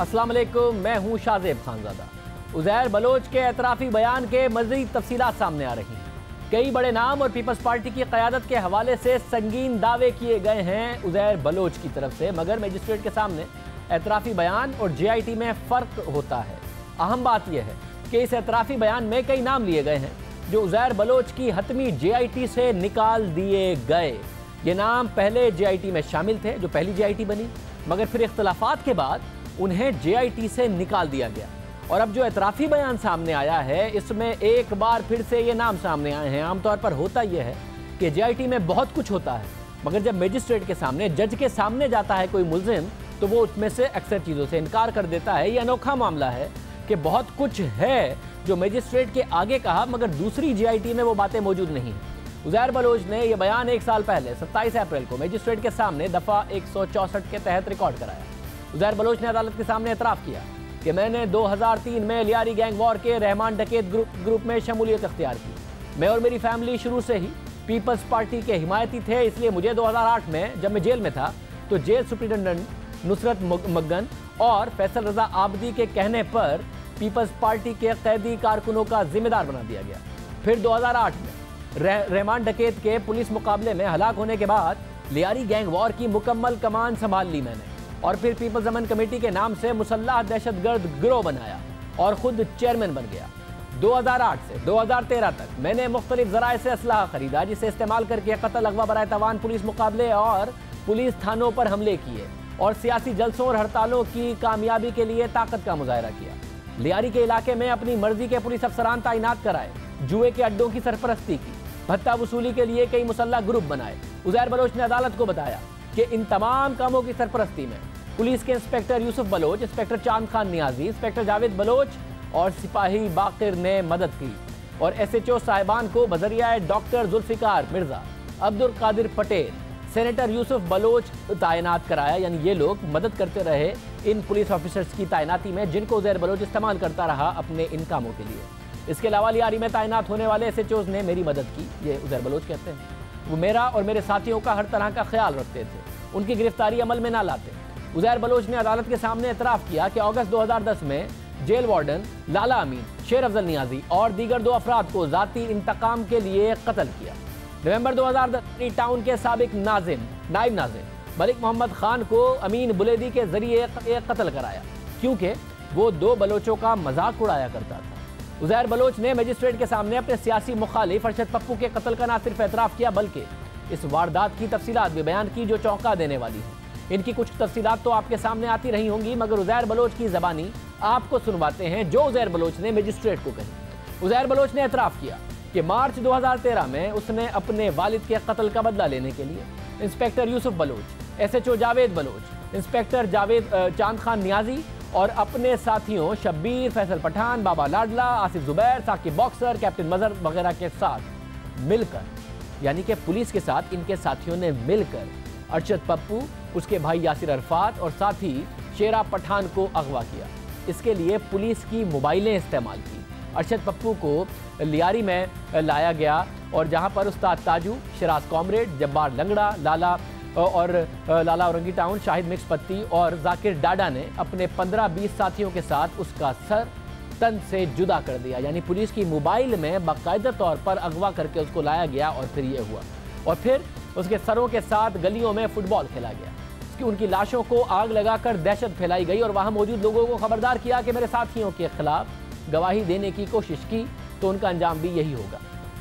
अस्सलाम वालेकुम, मैं हूं शाज़ेब खानज़ादा। उज़ैर बलोच के एतराफ़ी बयान के मज़ीद तफ़सीलात सामने आ रही हैं। कई बड़े नाम और पीपल्स पार्टी की क़यादत के हवाले से संगीन दावे किए गए हैं उज़ैर बलोच की तरफ से, मगर मजिस्ट्रेट के सामने एतराफ़ी बयान और JIT में फ़र्क होता है। अहम बात यह है कि इस एतराफ़ी बयान में कई नाम लिए गए हैं जो उज़ैर बलोच की हतमी JIT से निकाल दिए गए। ये नाम पहले JIT में शामिल थे, जो पहली JIT बनी, मगर फिर इख्तलाफात के बाद उन्हें JIT से निकाल दिया गया। और अब जो एतराफ़ी बयान सामने आया है, इसमें एक बार फिर से ये नाम सामने आए हैं। आमतौर पर होता यह है कि JIT में बहुत कुछ होता है, मगर जब मजिस्ट्रेट के सामने, जज के सामने जाता है कोई मुल्ज़िम, तो वो उसमें से अक्सर चीज़ों से इनकार कर देता है। ये अनोखा मामला है कि बहुत कुछ है जो मजिस्ट्रेट के आगे कहा, मगर दूसरी JIT में वो बातें मौजूद नहीं हैं। उज़ैर बलोच ने यह बयान एक साल पहले 27 अप्रैल को मजिस्ट्रेट के सामने दफ़ा 164 के तहत रिकॉर्ड कराया। उज़ैर बलोच ने अदालत के सामने एतराफ़ किया कि मैंने 2003 में लियारी गैंग वॉर के रहमान डकैत ग्रुप में शमूलियत अख्तियार की। मैं और मेरी फैमिली शुरू से ही पीपल्स पार्टी के हिमायती थे, इसलिए मुझे 2008 में जब मैं जेल में था तो जेल सुप्रिटेंडेंट नुसरत मगन और फैसल रजा आबदी के कहने पर पीपल्स पार्टी के कैदी कारकुनों का जिम्मेदार बना दिया गया। फिर 2008 में रहमान डकैत के पुलिस मुकाबले में हलाक होने के बाद लियारी गैंग वॉर की मुकम्मल कमान संभाल ली मैंने, और फिर पीपल्स अमन कमेटी के नाम से मुसल्लह दहशतगर्द गिरोह बनाया और खुद चेयरमैन बन गया। 2008 से 2013 तक मैंने मुख्तलिफ ज़राए से असलाह खरीदा, जिसे इस्तेमाल करके कत्ल, अगवा, बराए तवान, पुलिस मुकाबले और पुलिस थानों पर हमले किए और सियासी जलसों और हड़तालों की कामयाबी के लिए ताकत का मुजाहरा किया। लियारी के इलाके में अपनी मर्जी के पुलिस अफसरान तैनात कराए, जुए के अड्डों की सरपरस्ती की, भत्ता वसूली के लिए कई मुसल्लह ग्रुप बनाए। उज़ैर बलोच ने अदालत को बताया कि इन तमाम कामों की सरपरस्ती में पुलिस के inspector Yusuf Bloch, inspector Chand Khan Niazi, inspector Javed Bloch और सिपाही बाकिर ने मदद की, और SHO साहिबान को बजरिया डॉक्टर जुल्फिकार मिर्जा, अब्दुल कादिर पटेल, सेनेटर यूसुफ बलोच तैनात कराया। यानी ये लोग मदद करते रहे इन पुलिस ऑफिसर्स की तैनाती में, जिनको उज़ैर बलोच इस्तेमाल करता रहा अपने इन कामों के लिए। इसके अलावा लियारी में तैनात होने वाले SHOs ने मेरी मदद की, ये उज़ैर बलोच कहते हैं। वो मेरा और मेरे साथियों का हर तरह का ख्याल रखते थे, उनकी गिरफ्तारी अमल में ना लाते। उज़ैर बलोच ने अदालत के सामने एतराफ़ किया कि अगस्त 2010 में जेल वार्डन लाला अमीन, शेर अफजल नियाजी और दीगर 2 अफराद को ज़ाती इंतकाम के लिए कत्ल किया। नवंबर 2010 टाउन के साबिक नायब नाज़िम मलिक मोहम्मद खान को अमीन बुलेदी के जरिए कत्ल कराया, क्योंकि वो 2 बलोचों का मजाक उड़ाया करता था। उज़ैर बलोच ने मजिस्ट्रेट के सामने अपने सियासी मुखालिफ अरशद पप्पू के कत्ल का न सिर्फ एतराफ़ किया, बल्कि इस वारदात की तफसीलात भी बयान की जो चौंका देने वाली है। इनकी कुछ तफसीलात तो आपके सामने आती रही होंगी, मगर उज़ैर बलोच की ज़बानी आपको सुनवाते हैं जो उज़ैर बलोच ने मजिस्ट्रेट को कही। उज़ैर बलोच ने एतराफ़ किया कि मार्च 2013 में उसने अपने वालिद के कत्ल का बदला लेने के लिए inspector Yusuf Baloch, SHO Javed Baloch, inspector Chand Khan Niazi और अपने साथियों शब्बीर, फैसल पठान, बाबा लाडला, आसिफ जुबैर, साकिब बॉक्सर, कैप्टन मजहर वगैरह के साथ मिलकर, यानी कि पुलिस के साथ इनके साथियों ने मिलकर अरशद पप्पू, उसके भाई यासिर अरफात और साथी शेरा पठान को अगवा किया। इसके लिए पुलिस की मोबाइलें इस्तेमाल की। अरशद पप्पू को लियारी में लाया गया और जहां पर उस्ताद ताजू, शराज कॉमरेड, जब्बार लंगड़ा, लाला औरंगी टाउन, शाहिद मिक्स पत्ती और जाकिर डाडा ने अपने 15-20 साथियों के साथ उसका सर तन से जुदा कर दिया। यानी पुलिस की मोबाइल में बाकायदा तौर पर अगवा करके उसको लाया गया और फिर ये हुआ। और फिर उसके सरों के साथ गलियों में फुटबॉल खेला गया। उनकी लाशों को आग लगाकर दहशत फैलाई गई और वहां मौजूद लोगों को खबरदार किया कि मेरे साथियों के खिलाफ गवाही देने की कोशिश की तो उनका अंजाम भी यही होगा।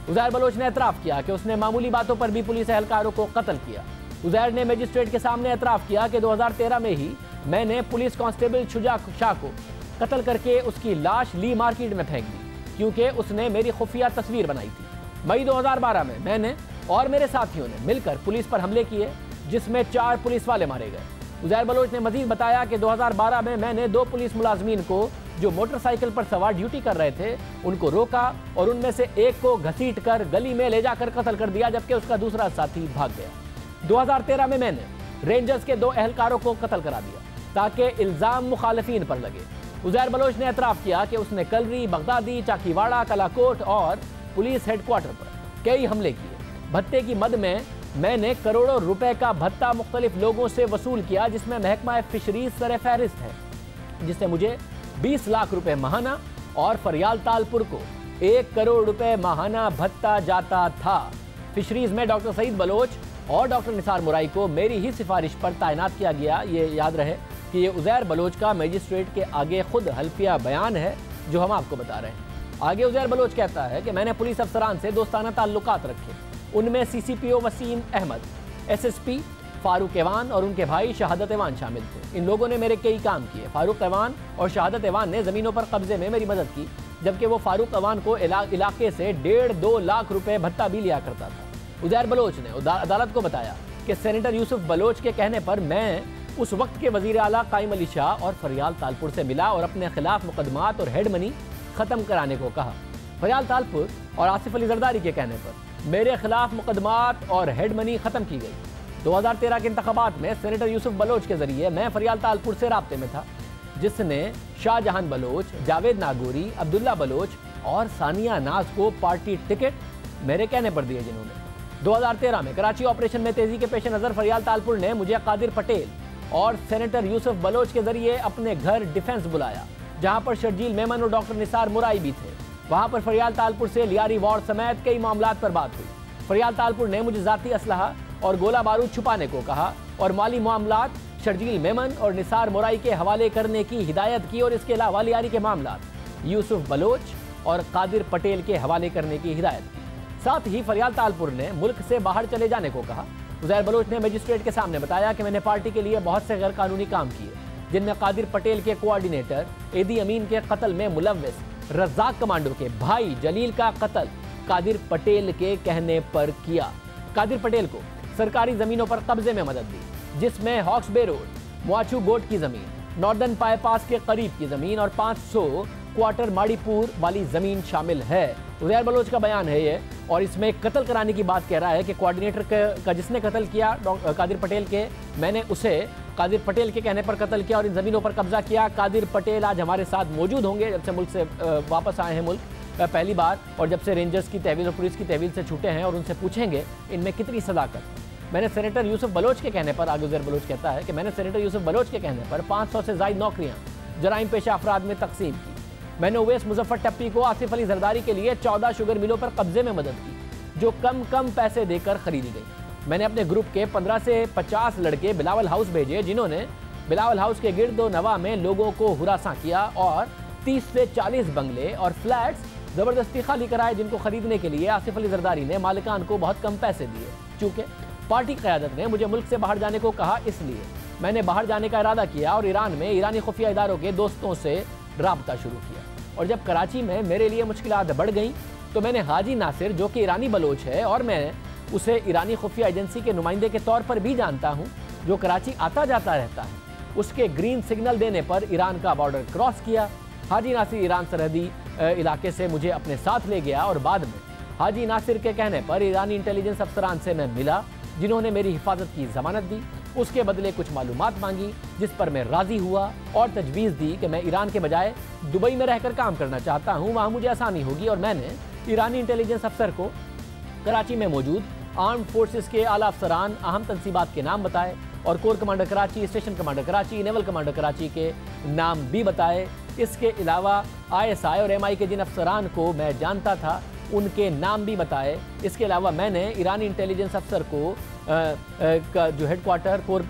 उज़ैर बलोच ने एतराफ़ किया कि उसने मामूली बातों पर भी पुलिस एहलकारों को कत्ल किया। उज़ैर ने मजिस्ट्रेट के सामने एतराफ़ किया कि 2013 में ही मैंने पुलिस कांस्टेबल शुजा शाह को कत्ल करके उसकी लाश ली मार्केट में फेंक दी, क्योंकि उसने मेरी खुफिया तस्वीर बनाई थी। मई 2012 में मैंने और मेरे साथियों ने मिलकर पुलिस पर हमले किए, जिसमें 4 पुलिस वाले मारे गए। उज़ैर बलोच ने मजीद बताया कि 2012 में मैंने 2 पुलिस मुलाजमीन को जो मोटरसाइकिल पर सवार ड्यूटी कर रहे थे उनको रोका और उनमें से एक को घसीट कर गली में ले जाकर कत्ल कर दिया, जबकि उसका दूसरा साथी भाग गया। 2013 में मैंने रेंजर्स के 2 एहलकारों को कत्ल करा दिया ताकि इल्ज़ाम मुखालिफिन पर लगे। उज़ैर बलोच ने एतराफ़ किया कि उसने कलरी, बगदादी, चाकीवाड़ा, कलाकोट और पुलिस हेडक्वार्टर पर कई हमले किए। भत्ते की मद में मैंने करोड़ों रुपए का भत्ता मुख्तलिफ लोगों से वसूल किया, जिसमें महकमा फिशरीज सर फहरिस्त है। जिससे मुझे 20 लाख रुपए माहाना और फरियाल तालपुर को 1 करोड़ रुपए माहाना भत्ता जाता था। फिशरीज में डॉक्टर सईद बलोच और डॉक्टर निसार मुराई को मेरी ही सिफारिश पर तैनात किया गया। ये याद रहे कि ये उज़ैर बलोच का मजिस्ट्रेट के आगे खुद हल्फिया बयान है जो हम आपको बता रहे हैं। आगे उज़ैर बलोच कहता है कि मैंने पुलिस अफसरान से दोस्ताना ताल्लुकात रखे। उनमें CCPO वसीम अहमद, SSP फारूक एवान और उनके भाई शहादत एवान शामिल थे। इन लोगों ने मेरे कई काम किए। फारूक एवान और शहादत एवान ने ज़मीनों पर कब्जे में मेरी मदद की, जबकि वो फारूक एवान को इलाके से 1.5-2 लाख रुपए भत्ता भी लिया करता था। उज़ैर बलोच ने अदालत को बताया कि सेनेटर यूसुफ बलोच के कहने पर मैं उस वक्त के वज़ीर आला कायम अली शाह और फरियाल तालपुर से मिला और अपने खिलाफ मुकदमात और हेड मनी ख़त्म कराने को कहा। फरियाल तालपुर और आसिफ अली जरदारी के कहने पर मेरे खिलाफ मुकदमात और हेड मनी ख़त्म की गई। 2013 के इंतखाबात में सेनेटर यूसुफ बलोच के जरिए मैं फरियाल तालपुर से राब्ते में था, जिसने शाहजहान बलोच, जावेद नागौरी, अब्दुल्ला बलोच और सानिया नाज को पार्टी टिकट मेरे कहने पर दिए। जिन्होंने 2013 में कराची ऑपरेशन में तेजी के पेश नज़र फरियाल तालपुर ने मुझे कादिर पटेल और सेनेटर यूसुफ बलोच के जरिए अपने घर डिफेंस बुलाया, जहां पर शर्जील मेमन और डॉक्टर निसार मुराई भी थे। वहां पर फरियाल तालपुर से लियारी वार्ड समेत कई मामलात पर बात हुई। फरियाल तालपुर ने मुझे जाती असलहा और गोला बारूद छुपाने को कहा और माली मामलात शर्जील मेमन और निसार मुराई के हवाले करने की हिदायत की और इसके अलावा लियारी के मामलात यूसुफ बलोच और कादिर पटेल के हवाले करने की हिदायत की। साथ ही फरियाल तालपुर ने मुल्क से बाहर चले जाने को कहा। उज़ैर बलोच ने मजिस्ट्रेट के सामने बताया कि मैंने पार्टी के लिए बहुत से गैर कानूनी काम किए, जिनमें कादिर पटेल के कोऑर्डिनेटर एदी अमीन के कत्ल में मुलव्विस रज़ाक कमांडो के भाई जलील का कत्ल कादिर पटेल के कहने पर किया। कादिर पटेल को सरकारी जमीनों पर कब्जे में मदद दी, जिसमें हॉक्स बे रोड, मुआचू गोट की जमीन, नॉर्दर्न बाईपास के करीब की जमीन और 500 क्वार्टर माड़ीपुर वाली जमीन शामिल है। उज़ैर बलोच का बयान है ये, और इसमें कत्ल कराने की बात कह रहा है कि कोऑर्डिनेटर का जिसने कत्ल किया कादिर पटेल के, मैंने उसे कादिर पटेल के कहने पर कत्ल किया और इन ज़मीनों पर कब्जा किया। कादिर पटेल आज हमारे साथ मौजूद होंगे जब से मुल्क से वापस आए हैं मुल्क पहली बार, और जब से रेंजर्स की तहवील और पुलिस की तहवील से छूटे हैं, और उनसे पूछेंगे इनमें कितनी सदाकत। मैंने सेनेटर यूसुफ बलोच के कहने पर, आगे उज़ैर बलोच कहता है कि मैंने सेनेटर यूसुफ बलोच के कहने पर 500 से ज़ायद नौकरियाँ जराइम पेशा अफराद में तकसीम की। मैंने उवैस मुजफ्फर टप्पी को आसिफ अली जरदारी के लिए 14 शुगर मिलों पर कब्जे में मदद की, जो कम पैसे देकर खरीदी गई। मैंने अपने ग्रुप के 15 से 50 लड़के बिलावल हाउस भेजे, जिन्होंने बिलावल हाउस के गिर्द नवा में लोगों को हुरासा किया और 30 से 40 बंगले और फ्लैट्स ज़बरदस्ती खाली कराए, जिनको खरीदने के लिए आसिफ अली जरदारी ने मालिकान को बहुत कम पैसे दिए। चूँकि पार्टी क़यादत ने मुझे मुल्क से बाहर जाने को कहा, इसलिए मैंने बाहर जाने का इरादा किया और ईरान में ईरानी खुफिया इदारों के दोस्तों से राब्ता शुरू किया। और जब कराची में मेरे लिए मुश्किलात बढ़ गईं, तो मैंने हाजी नासिर, जो कि ईरानी बलोच है और मैं उसे ईरानी खुफिया एजेंसी के नुमाइंदे के तौर पर भी जानता हूँ, जो कराची आता जाता रहता है, उसके ग्रीन सिग्नल देने पर ईरान का बॉर्डर क्रॉस किया। हाजी नासिर ईरान सरहदी इलाके से मुझे अपने साथ ले गया और बाद में हाजी नासिर के कहने पर ईरानी इंटेलिजेंस अफसरान से मैं मिला, जिन्होंने मेरी हिफाजत की जमानत दी। उसके बदले कुछ मालूमात मांगी, जिस पर मैं राज़ी हुआ और तजवीज़ दी कि मैं ईरान के बजाय दुबई में रहकर काम करना चाहता हूँ, वहाँ मुझे आसानी होगी। और मैंने ईरानी इंटेलिजेंस अफसर को कराची में मौजूद आर्म्ड फोर्सेस के आला अफसरान, अहम तनसीबात के नाम बताए और core commander Karachi, station commander Karachi, naval commander Karachi के नाम भी बताए। इसके अलावा ISI और MI के जिन अफसरान को मैं जानता था, उनके नाम भी बताए। इसके अलावा मैंने ईरानी इंटेलिजेंस अफसर को जो हेडक्वार्टर कोर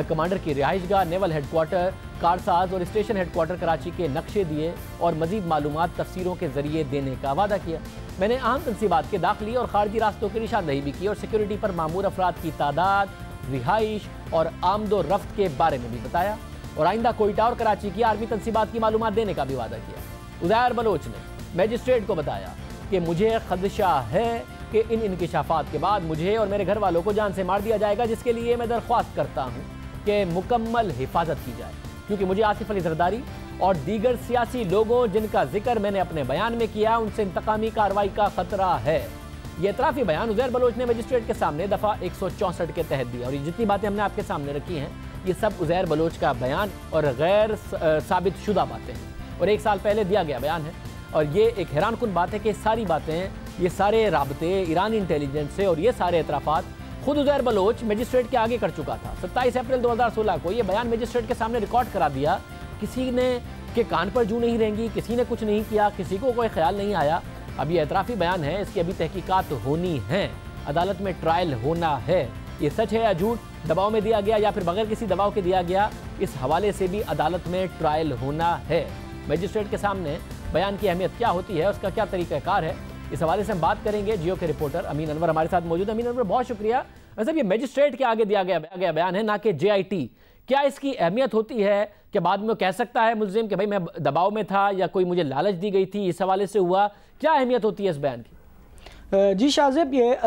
कमांडर की रिहाइशगाह, नेवल हेडक्वार्टर, कारसाज और स्टेशन हेडक्वार्टर कराची के नक्शे दिए और मजीद मालूमात तफसीरों के जरिए देने का वादा किया। मैंने अहम तनसीबात के दाखिली और खारजी रास्तों की निशानदही भी की और सिक्योरिटी पर मामूर अफराद की तादाद, रिहाइश और आमदो रफ्त के बारे में भी बताया और आइंदा कोयटा और कराची की आर्मी तनसीबात की मालूमात देने का भी वादा किया। उज़ैर बलोच ने मैजिस्ट्रेट को बताया कि मुझे खदशा है कि इन इंकिशाफात के बाद मुझे और मेरे घर वालों को जान से मार दिया जाएगा, जिसके लिए मैं दरख्वास्त करता हूँ कि मुकम्मल हिफाजत की जाए, क्योंकि मुझे आसिफ अली जरदारी और दीगर सियासी लोगों जिनका जिक्र मैंने अपने बयान में किया, उनसे इंतकामी कार्रवाई का खतरा है। ये एतराफ़ी बयान उज़ैर बलोच ने मजिस्ट्रेट के सामने दफ़ा 164 के तहत दिया और ये जितनी बातें हमने आपके सामने रखी हैं, ये सब उज़ैर बलोच का बयान और गैर साबित शुदा बातें हैं और 1 साल पहले दिया गया बयान है। और ये एक हैरानकुन बात है कि सारी बातें, ये सारे राबते ईरानी इंटेलिजेंस से और ये सारे एतराफ़ात खुद उज़ैर बलोच मजिस्ट्रेट के आगे कर चुका था। 27 अप्रैल 2016 को ये बयान मजिस्ट्रेट के सामने रिकॉर्ड करा दिया किसी ने के कान पर जू नहीं रहेंगी, किसी ने कुछ नहीं किया, किसी को कोई ख्याल नहीं आया। अब ये एतराफ़ी बयान है, इसकी अभी तहकीकात होनी है, अदालत में ट्रायल होना है। ये सच है या झूठ, दबाव में दिया गया या फिर बगैर किसी दबाव के दिया गया, इस हवाले से भी अदालत में ट्रायल होना है। मजिस्ट्रेट के सामने बयान की अहमियत क्या होती है, उसका क्या तरीक़ाकार है, इस हवाले से हम बात करेंगे। जियो के रिपोर्टर अमीन अनवर हमारे साथ मौजूद है। अमीन अनवर, बहुत शुक्रिया। वैसे ये मजिस्ट्रेट के आगे दिया गया बयान है, ना कि JIT। क्या इसकी अहमियत होती है कि बाद में वो कह सकता है मुल्जिम कि भाई मैं दबाव में था या कोई मुझे लालच दी गई थी, इस हवाले से हुआ? क्या अहमियत होती है इस बयान की? जी शाज़िब, ये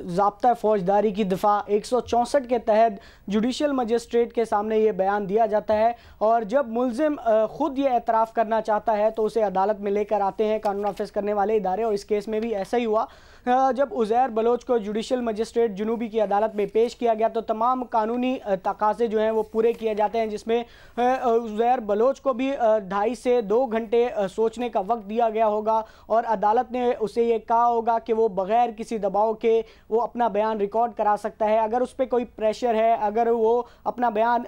ज़ाब्ता फ़ौजदारी की दफ़ा 164 के तहत जुडिशल मजिस्ट्रेट के सामने ये बयान दिया जाता है, और जब मुल्जिम ख़ुद ये एतराफ़ करना चाहता है तो उसे अदालत में लेकर आते हैं कानून नाफिज करने वाले इदारे। और इस केस में भी ऐसा ही हुआ। जब उज़ैर बलोच को जुडिशल मजिस्ट्रेट जुनूबी की अदालत में पेश किया गया तो तमाम कानूनी तकाज़े जो हैं वो पूरे किए जाते हैं, जिसमें उज़ैर बलोच को भी 2.5 से 2 घंटे सोचने का वक्त दिया गया होगा, और अदालत ने उसे ये कहा होगा कि वो बग़ैर किसी दबाव के वो अपना बयान रिकॉर्ड करा सकता है। अगर उस पर कोई प्रेशर है, अगर वो अपना बयान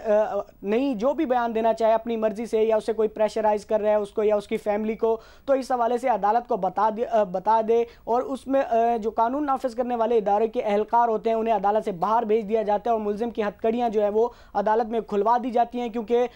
नहीं जो भी बयान देना चाहे अपनी मर्ज़ी से, या उसे कोई प्रेशराइज़ कर रहा है उसको या उसकी फैमिली को, तो इस हवाले से अदालत को बता दे और उसमें जो कानून नाफिज करने वाले इदारे के एहलकार होते हैं उन्हें अदालत से बाहर भेज दिया जाता है, और मुल्जिम की हथकड़ियाँ जो है वो अदालत में खुलवा दी जाती हैं। क्योंकि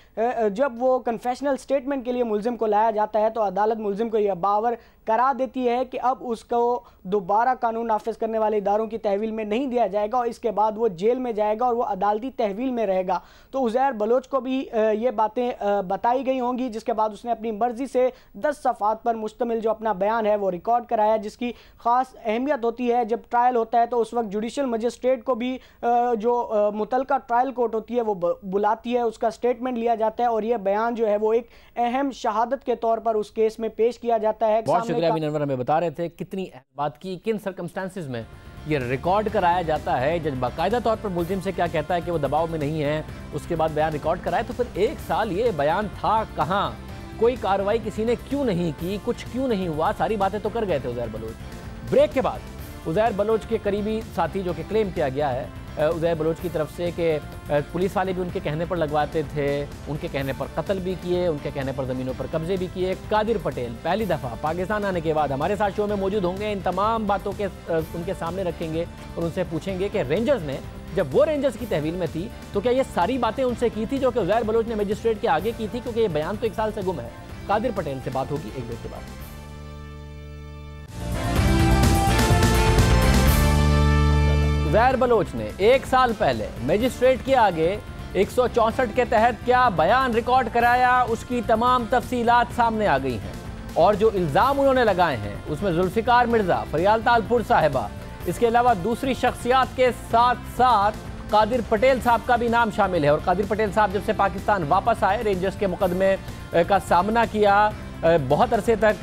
जब वो कन्फेशनल स्टेटमेंट के लिए मुल्जिम को लाया जाता है तो अदालत मुल्जिम को यह बावर करा देती है कि अब उसको दोबारा कानून नाफिज करने वाले इदारों की तहवील में नहीं दिया जाएगा, और इसके बाद वो जेल में जाएगा और वो अदालती तहवील में रहेगा। तो उज़ैर बलोच को भी ये बातें बताई गई होंगी, जिसके बाद उसने अपनी मर्जी से 10 सफ़ात पर मुश्तमिल जो अपना बयान है वो रिकॉर्ड कराया, जिसकी ख़ास अहमियत होती है। जब ट्रायल होता है तो उस वक्त जुडिशल मजिस्ट्रेट को भी जो मुतलका ट्रायल कोर्ट होती है वो बुलाती है, उसका स्टेटमेंट लिया जाता है, और यह बयान जो है वो एक अहम शहादत के तौर पर उस केस में पेश किया जाता है। बहुत शुक्रिया अमीन अनवर, हमें बता रहे थे कितनी बात की, किन सर्कमस्टांसिस में ये रिकॉर्ड कराया जाता है। जज बाकायदा तौर पर मुल्जिम से क्या कहता है कि वो दबाव में नहीं है, उसके बाद बयान रिकॉर्ड कराए। तो फिर 1 साल ये बयान था कहाँ? कोई कार्रवाई किसी ने क्यों नहीं की, कुछ क्यों नहीं हुआ? सारी बातें तो कर गए थे उज़ैर बलोच। ब्रेक के बाद उज़ैर बलोच के करीबी साथी, जो कि क्लेम किया गया है उज़ैर बलोच की तरफ से कि पुलिस वाले भी उनके कहने पर लगवाते थे, उनके कहने पर कत्ल भी किए, उनके कहने पर ज़मीनों पर कब्जे भी किए। कादिर पटेल पहली दफ़ा पाकिस्तान आने के बाद हमारे साथ शो में मौजूद होंगे, इन तमाम बातों के उनके सामने रखेंगे और उनसे पूछेंगे कि रेंजर्स ने, जब वो रेंजर्स की तहवील में थी तो क्या ये सारी बातें उनसे की थी जो कि उज़ैर बलोच ने मजिस्ट्रेट के आगे की थी, क्योंकि ये बयान तो 1 साल से गुम है। कादिर पटेल से बात होगी एक ब्रेक के बाद। उज़ैर बलोच ने 1 साल पहले मजिस्ट्रेट के आगे 164 के तहत क्या बयान रिकॉर्ड कराया, उसकी तमाम तफसीलात सामने आ गई हैं, और जो इल्ज़ाम उन्होंने लगाए हैं उसमें जुल्फ़िकार मिर्ज़ा, फरियाल तालपुर साहिबा, इसके अलावा दूसरी शख्सियात के साथ साथ कादिर पटेल साहब का भी नाम शामिल है। और कादिर पटेल साहब जब से पाकिस्तान वापस आए, रेंजर्स के मुकदमे का सामना किया, बहुत अरसे तक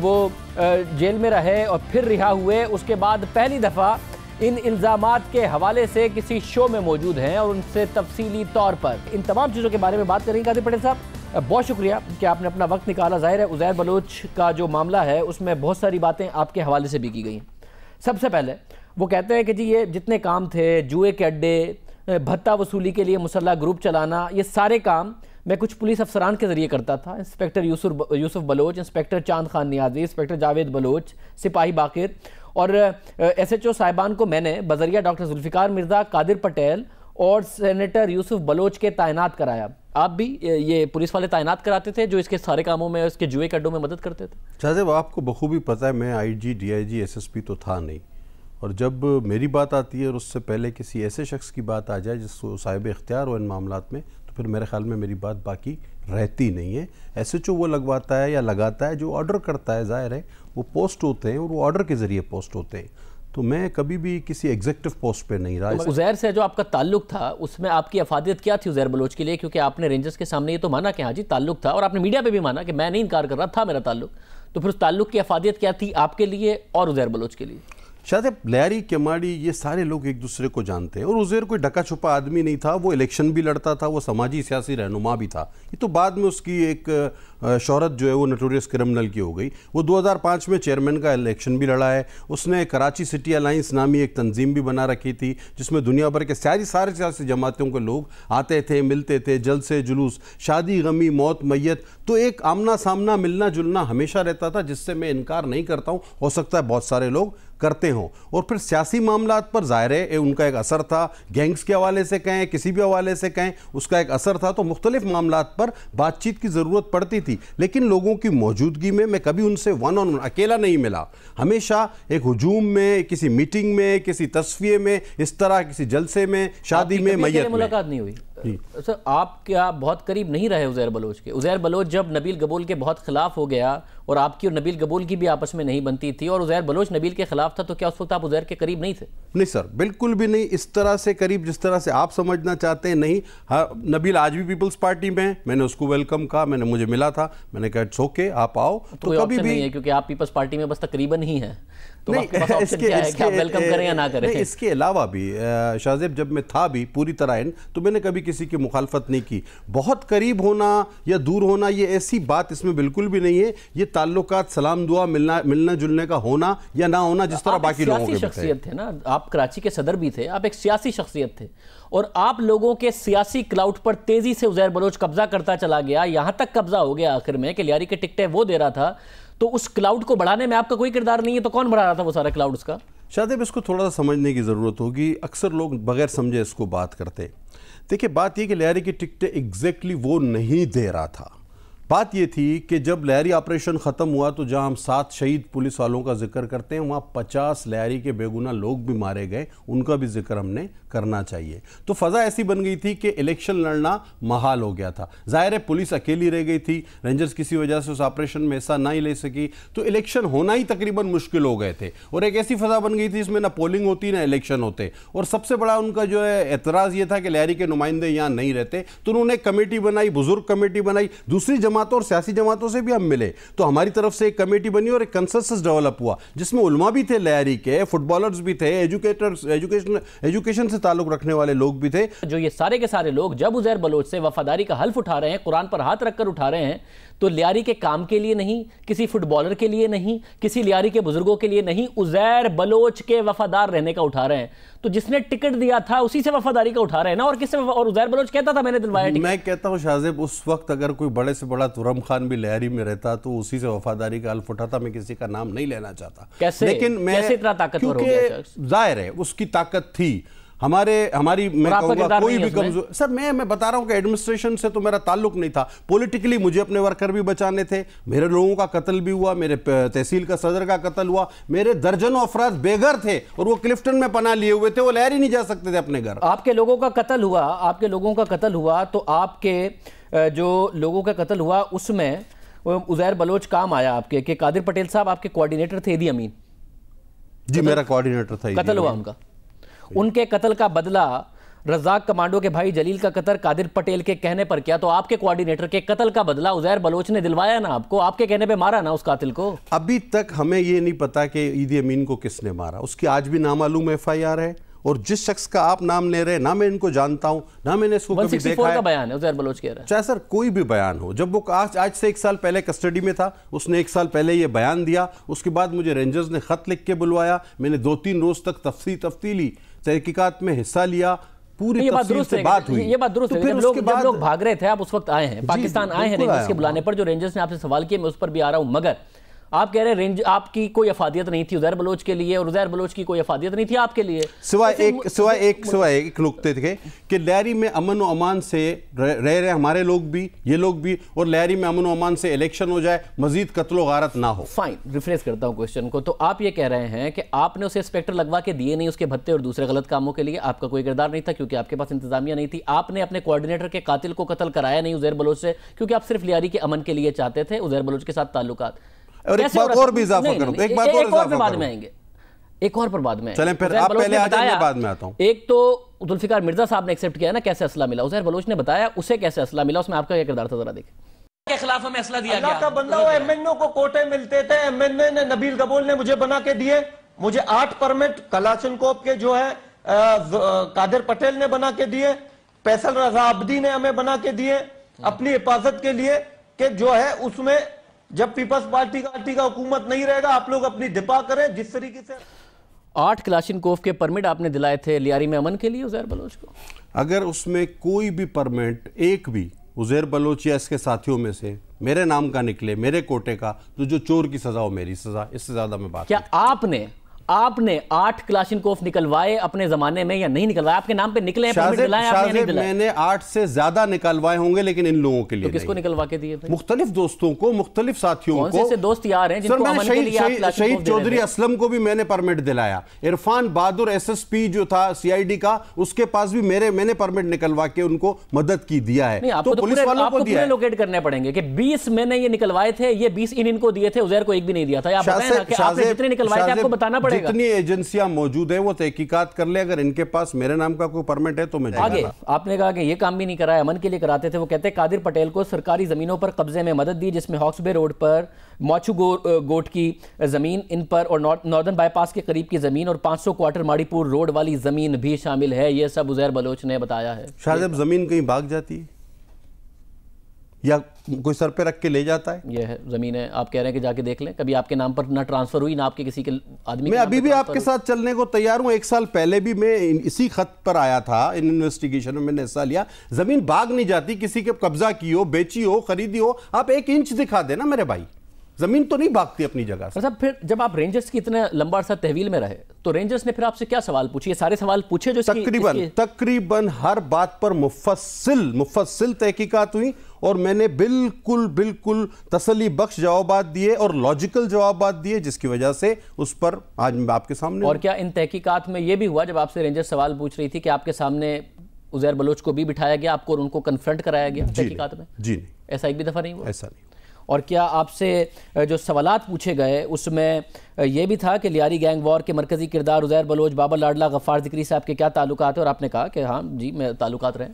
वो जेल में रहे और फिर रिहा हुए, उसके बाद पहली दफ़ा इन इल्ज़ामात के हवाले से किसी शो में मौजूद हैं और उनसे तफसीली तौर पर इन तमाम चीज़ों के बारे में बात करेंगे। कादिर पटेल साहब, बहुत शुक्रिया कि आपने अपना वक्त निकाला। ज़ाहिर है उज़ैर बलोच का जो मामला है उसमें बहुत सारी बातें आपके हवाले से भी की गई हैं। सबसे पहले वो कहते हैं कि जी ये जितने काम थे, जुए के अड्डे, भत्ता वसूली के लिए मुसल्ला ग्रुप चलाना, ये सारे काम मैं कुछ पुलिस अफसरान के ज़रिए करता था। Inspector Yusuf Bloch, inspector Chand Khan Niazi, inspector Javed Bloch, सिपाही बाकिर और SHO साहिबान को मैंने बजरिया डॉक्टर जुल्फ़िकार मिर्ज़ा, कादिर पटेल और सेनेटर यूसुफ बलोच के तैनात कराया। आप भी ये पुलिस वाले तैनात कराते थे जो इसके सारे कामों में, इसके जुए के अड्डों में मदद करते थे? शाहज़ेब, आपको बखूबी पता है मैं IG, DIG, SSP तो था नहीं, और जब मेरी बात आती है और उससे पहले किसी ऐसे शख्स की बात आ जाए जिसको साहिब इख्तियार हो इन मामलात में, तो फिर मेरे ख्याल में मेरी बात बाकी रहती नहीं है। SHO वो लगवाता है या लगाता है जो ऑर्डर करता है, ज़ाहिर है वो पोस्ट होते हैं और वो ऑर्डर के ज़रिए पोस्ट होते हैं। तो मैं कभी भी किसी एग्जीक्यूटिव पोस्ट पे नहीं रहा। तो उज़ैर से जो आपका ताल्लुक था उसमें आपकी अफादियत क्या थी उज़ैर बलोच के लिए? क्योंकि आपने रेंजर्स के सामने ये तो माना कि हाँ जी ताल्लुक था, और आपने मीडिया पे भी माना कि मैं नहीं इनकार कर रहा था मेरा ताल्लुक, तो फिर उस ताल्लुक की अफादियत क्या थी आपके लिए और उज़ैर बलोच के लिए? शायद लियारी केमाड़ी ये सारे लोग एक दूसरे को जानते हैं और उज़ैर कोई ढका छुपा आदमी नहीं था। वो इलेक्शन भी लड़ता था, वो समाजी सियासी रहनुमा भी था। ये तो बाद में उसकी एक शोहरत जो है वो नोटोरियस क्रिमिनल की हो गई। वो 2005 में चेयरमैन का इलेक्शन भी लड़ा है। उसने कराची सिटी अलायंस नामी एक तंजीम भी बना रखी थी जिसमें दुनिया भर के सारे सियासी जमातों के लोग आते थे, मिलते थे, जलसे जुलूस, शादी गमी, मौत मैयत, तो एक आमना सामना मिलना जुलना हमेशा रहता था, जिससे मैं इनकार नहीं करता हूँ। हो सकता है बहुत सारे लोग करते हों। और फिर सियासी मामलात पर ज़ाहिर है उनका एक असर था, गैंग्स के हवाले से कहें, किसी भी हवाले से कहें, उसका एक असर था। तो मुख्तलिफ मामलात पर बातचीत की ज़रूरत पड़ती थी, लेकिन लोगों की मौजूदगी में मैं कभी उनसे वन ऑन वन अकेला नहीं मिला। हमेशा एक हुजूम में, किसी मीटिंग में, किसी तस्वीर में, इस तरह किसी जलसे में, शादी में, मैयत में मुलाकात नहीं हुई। सर आप क्या बहुत करीब नहीं रहे उज़ैर बलोच के? उज़ैर बलोच जब नबील गबूल के बहुत खिलाफ हो गया और आपकी और नबील गबूल की भी आपस में नहीं बनती थी और उज़ैर बलोच नबील के खिलाफ था, तो क्या उस वक्त आप उज़ैर के करीब नहीं थे? नहीं सर, बिल्कुल भी नहीं। इस तरह से करीब जिस तरह से आप समझना चाहते हैं नहीं। हाँ, नबील आज भी पीपल्स पार्टी में है। मैंने उसको वेलकम कहा, मैंने मुझे मिला था, मैंने कहा इट्स ओके आप आओ। तो कभी भी नहीं है क्योंकि आप पीपल्स पार्टी में बस तकरीबन ही है, तो आपके पास ऑप्शन क्या है कि आप वेलकम करें या ना करें? इसके अलावा भी शाहजेब जब मैं था भी पूरी तरह इन, तो मैंने कभी किसी की मुखालफत नहीं की। बहुत करीब होना या दूर होना ये ऐसी बात इसमें बिल्कुल भी नहीं है। ये ताल्लुकात, सलाम दुआ, मिलना जुलने का होना या ना होना, जिस तरह बाकी लोगों के शख्सियत थे ना। आप कराची के सदर भी थे, आप एक सियासी शख्सियत थे और आप लोगों के सियासी क्लाउड पर तेजी से उज़ैर बलोच कब्जा करता चला गया। यहां तक कब्जा हो गया आखिर में कि लियारी के टिकटें वो दे रहा था। तो उस क्लाउड को बढ़ाने में आपका कोई किरदार नहीं है, तो कौन बढ़ा रहा था वो सारा क्लाउड उसका? शायद इसको थोड़ा सा समझने की ज़रूरत होगी। अक्सर लोग बगैर समझे इसको बात करते। देखिए, बात यह कि लियारी की टिकटें एग्जैक्टली वो नहीं दे रहा था। बात यह थी कि जब लियारी ऑपरेशन ख़त्म हुआ तो जहां हम 7 शहीद पुलिस वालों का जिक्र करते हैं, वहां 50 लियारी के बेगुनाह लोग भी मारे गए, उनका भी जिक्र हमने करना चाहिए। तो फ़ज़ा ऐसी बन गई थी कि इलेक्शन लड़ना महाल हो गया था। ज़ाहिर है पुलिस अकेली रह गई थी, रेंजर्स किसी वजह से उस ऑपरेशन में हिस्सा नहीं ले सकी, तो इलेक्शन होना ही तकरीबन मुश्किल हो गए थे। और एक ऐसी फ़ज़ा बन गई थी इसमें ना पोलिंग होती ना इलेक्शन होते। और सबसे बड़ा उनका जो है एतराज़ ये था कि लियारी के नुमाइंदे यहाँ नहीं रहते, तो उन्होंने कमेटी बनाई, बुजुर्ग कमेटी बनाई, दूसरी जमातों और सियासी जमातों से भी हम मिले, तो हमारी तरफ से एक कमेटी बनी और एक कंसेंसस डेवलप हुआ जिसमें उलमा भी थे, लियारी के फुटबॉलर्स भी थे, एजुकेशन से ताल्लुक रखने वाले लोग भी थे। जो ये सारे के सारे लोग जब उज़ैर बलोच से वफादारी का हल्फ उठा रहे हैं, कुरान पर हाथ रखकर उठा रहे हैं, तो लियारी के काम के लिए नहीं, किसी फुटबॉलर के लिए नहीं, किसी लियारी के बुजुर्गों के लिए नहीं, उज़ैर बलोच के वफादार रहने का उठा रहे हैं। तो जिसने टिकट दिया था उसी से वफादारी का उठा रहे हैं ना। और किससे? और उज़ैर बलोच कहता था मैंने दिलवाया टिकट। मैं कहता हूं शाहजेब, उस वक्त अगर कोई बड़े से बड़ा तुरम खान भी लियारी में रहता तो उसी से वफादारी का हल्फ उठाता। मैं किसी का नाम नहीं लेना चाहता, कैसे? लेकिन मैं कैसे इतना ताकतवर हो गया? जाहिर है उसकी ताकत थी। हमारी मैं कहूँगा कोई भी कमजोर, सर मैं बता रहा हूं कि एडमिनिस्ट्रेशन से तो मेरा ताल्लुक नहीं था। पॉलिटिकली मुझे अपने वर्कर भी बचाने थे, मेरे लोगों का कत्ल भी हुआ, मेरे तहसील का सदर का कत्ल हुआ, मेरे दर्जनों अफराद बेघर थे और वो क्लिफ्टन में पनाह लिए हुए थे, वो लियारी नहीं जा सकते थे अपने घर। आपके लोगों का कत्ल हुआ, तो आपके जो लोगों का कत्ल हुआ उसमें उज़ैर बलोच काम आया आपके, कि कादिर पटेल साहब आपके कोऑर्डिनेटर थे, इदी अमीन जी मेरा कोऑर्डिनेटर था, कत्ल हुआ उनका। उनके कत्ल का बदला रज़ाक कमांडो के भाई जलील का कत्ल कादिर पटेल के कहने पर किया, तो आपके कोऑर्डिनेटर के कत्ल का बदला उज़ैर बलोच ने दिलवाया ना आपको, आपके कहने पे मारा ना उस कातिल को। अभी तक हमें ये नहीं पता कि ईदी अमीन को किसने मारा, उसकी आज भी नामालूम FIR है। और जिस शख्स का आप नाम ले रहे हैं, ना मैं इनको जानता हूं, ना मैंने इसको कभी देखा है। का बयान है उज़ैर बलोच कह रहा है। चाहे सर कोई भी बयान हो, जब वो आज से 1 साल पहले कस्टडी में था, उसने 1 साल पहले ये बयान दिया, उसके बाद मुझे रेंजर्स ने खत लिख के बुलवाया, मैंने 2-3 रोज तक तफसीली तहकीकात में हिस्सा लिया, पूरी तफसील से बात हुई। ये बात दुरुस्त है। जब लोग भाग रहे थे आप उस वक्त आए हैं, पाकिस्तान आए हैं रेंजर्स के बुलाने पर। जो रेंजर्स ने आपसे सवाल किए मैं उस पर भी आ रहा हूं, मगर आप कह रहे हैं आपकी कोई अफादियत नहीं थी उज़ैर बलोच के लिए और उज़ैर बलोच की कोई अफादियत नहीं थी आपके लिए, सिवाय एक नुक्ते थे कि लियारी में अमन व अमान से रह रहे हमारे लोग भी, ये लोग भी, और लियारी में अमन व अमान से इलेक्शन हो जाए, मजीद कत्ल व गारत ना हो। फाइन, रिफ्रेश करता हूं क्वेश्चन को। तो आप ये कह रहे हैं कि आपने उसे इंस्पेक्टर लगवा के दिए नहीं उसके भत्ते और दूसरे गलत कामों के लिए, आपका कोई किरदार नहीं था क्योंकि आपके पास इंतजामिया नहीं थी। आपने अपने कोऑर्डिनेटर के कातिल को कत्ल कराया नहीं उज़ैर बलोच से क्योंकि आप सिर्फ लियारी के अमन के लिए चाहते थे, उज़ैर बलोच के साथ ताल्लुकात। और एक बात और भी इजाफा करूं, एक बात और इजाफा बाद में आएंगे, एक और पर बाद में चलें, फिर आप पहले आ जाइए, मैं बाद में आता हूं। एक तो जुल्फिकार मिर्जा साहब ने एक्सेप्ट किया ना कैसे असला मिला, उज़ैर बलोच ने बताया उसे कैसे असला मिला, उसमें आपका क्या किरदार था जरा देखें। के खिलाफ हमें असला दिया गया, अल्लाह का बंदा हो, MNO को कोटे मिलते थे, MNO ने नबील गबूल ने मुझे बना के दिए, मुझे 8 परमिट कलाशनकोव के जो है कादिर पटेल ने बना के दिए, फैसल रजा अब्दी ने हमें बना के दिए अपनी हिफाजत के लिए, कि जो है उसमें जब पीपल्स पार्टी का हुकूमत नहीं रहेगा आप लोग अपनी दिफा करें। जिस तरीके से 8 क्लाशनकोव के परमिट आपने दिलाए थे लियारी में अमन के लिए उज़ैर बलोच को, अगर उसमें कोई भी परमिट एक भी उज़ैर बलोच या इसके साथियों में से मेरे नाम का निकले, मेरे कोटे का, तो जो चोर की सजा हो मेरी सजा, इससे ज्यादा मैं बात क्या आपने 8 क्लाशनकोव निकलवाए अपने जमाने में या नहीं निकलवाए? आपके नाम पे निकले हैं, परमिट दिलाए आपने या नहीं दिलाए? मैंने 8 से ज्यादा निकलवाए होंगे, लेकिन इन लोगों के लिए तो किसको निकलवा के दिए? मुख्तलिफ दोस्तों को, मुख्तलिफ साथियों को। कौन से दोस्त यार हैं जिनको अमन के लिए आप क्लाशनकोव दे रहे थे? शहीद चौधरी असलम को भी मैंने परमिट दिलाया, इरफान बहादुर एसएसपी जो था सीआईडी का, उसके पास भी मैंने परमिट निकलवा के उनको मदद की दिया है। तो पुलिस वालों को दिया है। लोकेट करने पड़ेंगे कि 20 मैंने ये निकलवाए थे, ये 20 इनको दिए थे, उज़ैर को एक भी नहीं दिया था। आप बताएं ना कि आपने जितने निकलवाए थे आपको बताना पड़ेगा। जितनी एजेंसियां मौजूद है वो तहकीकात कर ले, अगर इनके पास मेरे नाम का कोई परमिट है तो मैं आगे। आपने कहा कि ये काम भी नहीं कराया, अमन के लिए कराते थे। वो कहते हैं कादिर पटेल को सरकारी जमीनों पर कब्जे में मदद दी, जिसमें हॉक्सबे रोड पर मौचू गोट की जमीन इन पर और नॉर्दर्न बाईपास के करीब की जमीन और 500 क्वार्टर माड़ीपुर रोड वाली जमीन भी शामिल है। ये सब उज़ैर बलोच ने बताया है। शायद जमीन कहीं भाग जाती है या कोई सर पे रख के ले जाता है। ये है जमीन है, आप कह रहे हैं कि जाके देख लें। कभी आपके नाम पर ना ट्रांसफर हुई ना आपके किसी के आदमी। मैं अभी भी आपके साथ चलने को तैयार हूं। 1 साल पहले भी मैं इसी खत पर आया था, इन इन्वेस्टिगेशन में मैंने हिस्सा लिया। जमीन भाग नहीं जाती, किसी के कब्जा की हो, बेची हो, खरीदी हो, आप 1 इंच दिखा देना मेरे भाई, जमीन तो नहीं भागती अपनी जगह से। साहब फिर जब आप रेंजर्स की इतना लंबा अरसा तहवील में रहे तो रेंजर्स ने फिर आपसे क्या सवाल पूछे? ये सारे सवाल पूछे जो तकरीबन हर बात पर मुफस्सिल तहकीकात हुई और मैंने बिल्कुल तसल्ली बख्श जवाबात दिए और लॉजिकल जवाबात दिए, जिसकी वजह से उस पर आज मैं आपके सामने। और क्या इन तहकीकात में यह भी हुआ जब आपसे रेंजर सवाल पूछ रही थी कि आपके सामने उज़ैर बलोच को भी बिठाया गया आपको और उनको कन्फ्रंट कराया गया तहकीकात में? जी नहीं, ऐसा एक भी दफा नहीं हुआ? ऐसा नहीं। और क्या आपसे जो सवालात पूछे गए उसमें यह भी था कि लियारी गैंग वॉर के मरकजी किरदार उज़ैर बलोच, बाबर लाडला, गफ्फार ज़िक्री साहब के क्या ताल्लुकात है? और आपने कहा कि हाँ जी मैं ताल्लुकात रहे,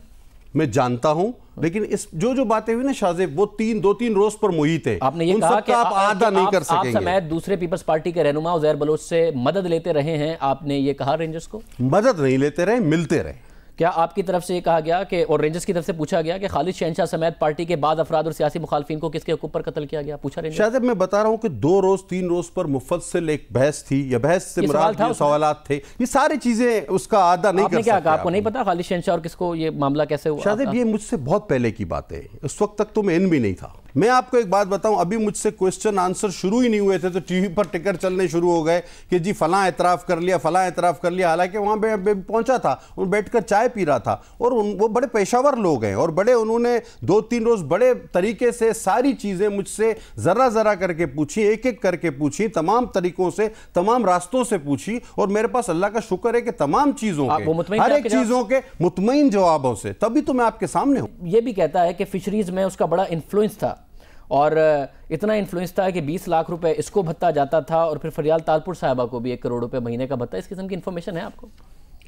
मैं जानता हूं, लेकिन इस जो बातें हुई ना शाहजेब, वो 2-3 रोज पर मुहित है। आपने ये कहा कि आप आधा नहीं कर सकेंगे। आप समेत दूसरे पीपल्स पार्टी के रहनुमा उज़ैर बलोच से मदद लेते रहे हैं, आपने ये कहा रेंजर्स को? मदद नहीं लेते रहे, मिलते रहे। क्या आपकी तरफ से ये कहा गया कि और रेंजर्स की तरफ से पूछा गया कि खालिद शहनशाह समेत पार्टी के बाद अफराद और सियासी मुखालफिन को किसके हुक्म पर कत्ल किया गया? पूछा रेंजर्स? शायद मैं बता रहा हूं कि 2-3 रोज पर मुफस्सिल एक बहस थी, या बहस से मुराद सवालात थे, ये सारी चीजें उसका आधा नहीं कर सकते। क्या कहा? आपको नहीं पता खालिद शहनशाह और किसको ये मामला कैसे हुआ? शायद ये मुझसे बहुत पहले की बात है, उस वक्त तक तो मैं इन भी नहीं था। मैं आपको एक बात बताऊं, अभी मुझसे क्वेश्चन आंसर शुरू ही नहीं हुए थे तो टीवी पर टिकर चलने शुरू हो गए कि जी फलां एतराफ़ कर लिया, फलां एतराफ़ कर लिया। हालांकि वहां पे पहुंचा था, उन बैठकर चाय पी रहा था और वो बड़े पेशावर लोग हैं और बड़े उन्होंने 2-3 रोज बड़े तरीके से सारी चीज़ें मुझसे ज़रा करके पूछी, एक करके पूछी, तमाम तरीकों से, तमाम रास्तों से पूछी और मेरे पास अल्लाह का शुक्र है कि तमाम चीज़ों के, हर एक चीज़ों के मुतमईन जवाबों से, तभी तो मैं आपके सामने हूँ। ये भी कहता है कि फिशरीज में उसका बड़ा इन्फ्लुएंस था और इतना इन्फ्लुएंस था कि 20 लाख रुपए इसको भत्ता जाता था और फिर फरियाल तालपुर साहिबा को भी 1 करोड़ रुपए महीने का भत्ता। इस किस्म की इन्फॉर्मेशन है आपको?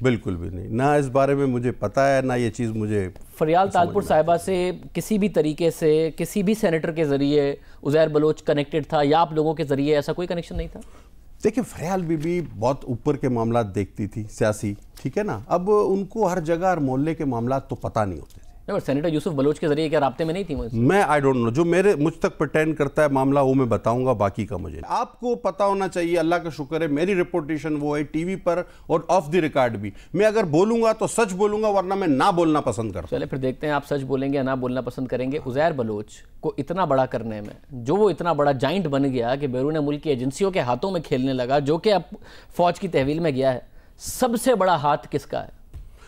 बिल्कुल भी नहीं, ना इस बारे में मुझे पता है, ना ये चीज़ मुझे। फरियाल तालपुर साहिबा से किसी भी तरीके से किसी भी सेनेटर के जरिए उज़ैर बलोच कनेक्टेड था या आप लोगों के जरिए ऐसा कोई कनेक्शन नहीं था? देखिए फरियाल बीबी बहुत ऊपर के मामला देखती थी सियासी, ठीक है ना। अब उनको हर जगह हर मोहल्ले के मामला तो पता नहीं होते। सेनेटर यूसुफ बलोच के जरिए क्या राब्ते में नहीं थी? मैं आई डोंट नो, जो मुझ तक प्रटेंड करता है मामला वो मैं बताऊंगा, बाकी का मुझे। आपको पता होना चाहिए, अल्लाह का शुक्र है मेरी रिपोर्टेशन वो है टीवी पर और ऑफ द रिकॉर्ड भी। मैं अगर बोलूंगा तो सच बोलूंगा, वरना मैं ना बोलना पसंद करता हूं। चले फिर देखते हैं आप सच बोलेंगे या ना बोलना पसंद करेंगे। उज़ैर बलोच को इतना बड़ा करने में जो वो इतना बड़ा जाइंट बन गया कि बैरून मुल्क की एजेंसियों के हाथों में खेलने लगा, जो कि अब फौज की तहवील में गया है, सबसे बड़ा हाथ किसका है?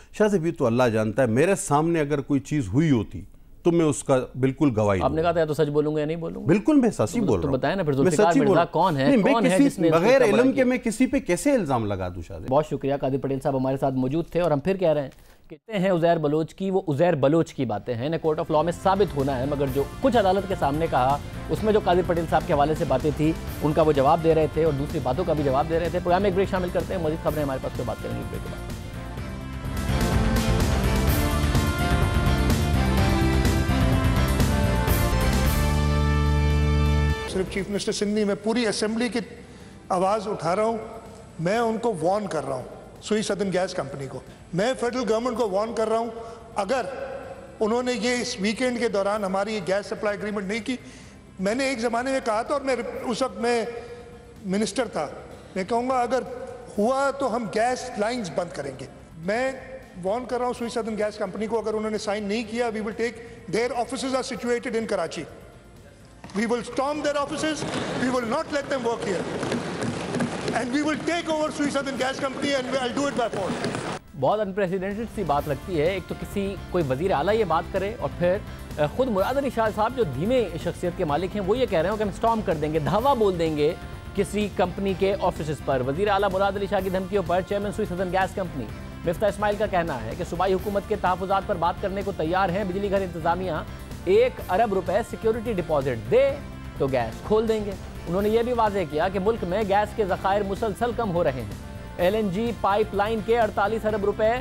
शायद भी तो अल्लाह जानता है। मेरे सामने अगर कोई चीज़ हुई होती तो मैं उसका बिल्कुल गवाही। आपने कहा था तो सच बोलूंगा या नहीं बोलूंगा? बिल्कुल मैं सच ही बोल रहा हूं। तो बताएं ना फिर जुल्फ़िकार मिर्ज़ा कौन है? कौन है जिसने बगैर इल्म के मैं किसी पे कैसे इल्जाम लगा दूं? शायद बहुत शुक्रिया, कादिर पटेल साहब हमारे साथ मौजूद थे और हम फिर कह रहे हैं कहते हैं उज़ैर बलोच की वो उज़ैर बलोच की बातें हैं, इन्हें कोर्ट ऑफ लॉ में साबित होना है, मगर जो कुछ अदालत के सामने कहा उसमें जो कादिर पटेल साहब के हवाले से बातें थी उनका वो जवाब दे रहे थे और दूसरी बातों का भी जवाब दे रहे थे। प्रोग्राम में एक ब्रेक शामिल करते हैं, मज़ीद खबरें हमारे पास, बात करेंगे ब्रेक के बाद। सिर्फ चीफ मिनिस्टर सिंध नहीं, मैं पूरी असेंबली की आवाज़ उठा रहा हूँ मैं उनको वार्न कर रहा हूँ, सुई सदर्न गैस कंपनी को, मैं फेडरल गवर्नमेंट को वार्न कर रहा हूँ, अगर उन्होंने ये इस वीकेंड के दौरान हमारी ये गैस सप्लाई एग्रीमेंट नहीं की, मैंने एक ज़माने में कहा था और मैं उस वक्त मैं मिनिस्टर था, मैं कहूँगा अगर हुआ तो हम गैस लाइंस बंद करेंगे। मैं वार्न कर रहा हूँ सुई सदर्न गैस कंपनी को, अगर उन्होंने साइन नहीं किया, we will take, their offices are situated in Karachi, we will storm their offices, we will not let them work here and we will take over Sui southern gas company and I will do it by force. बहुत unprecedented सी बात लगती है, एक तो किसी कोई वजीर आला ये बात करे और फिर खुद मुराद अली शाह साहब जो धीमे शख्सियत के मालिक हैं वो ये कह रहे हो कि हम स्टॉर्म कर देंगे, धावा बोल देंगे किसी कंपनी के ऑफिस पर। वजीर आला मुराद अली शाह की धमकियों पर chairman Sui southern gas Company Miftah Ismail का कहना है कि सूबाई हुकूमत के तहफ़्फ़ुज़ात पर बात करने को तैयार हैं। बिजली घर इंतजामिया 1 अरब रुपए सिक्योरिटी डिपॉजिट दे तो गैस खोल देंगे। उन्होंने ये भी वाज़ेह किया कि मुल्क में गैस के ज़खायर मुसलसल कम हो रहे हैं। LNG पाइपलाइन के 48 अरब रुपए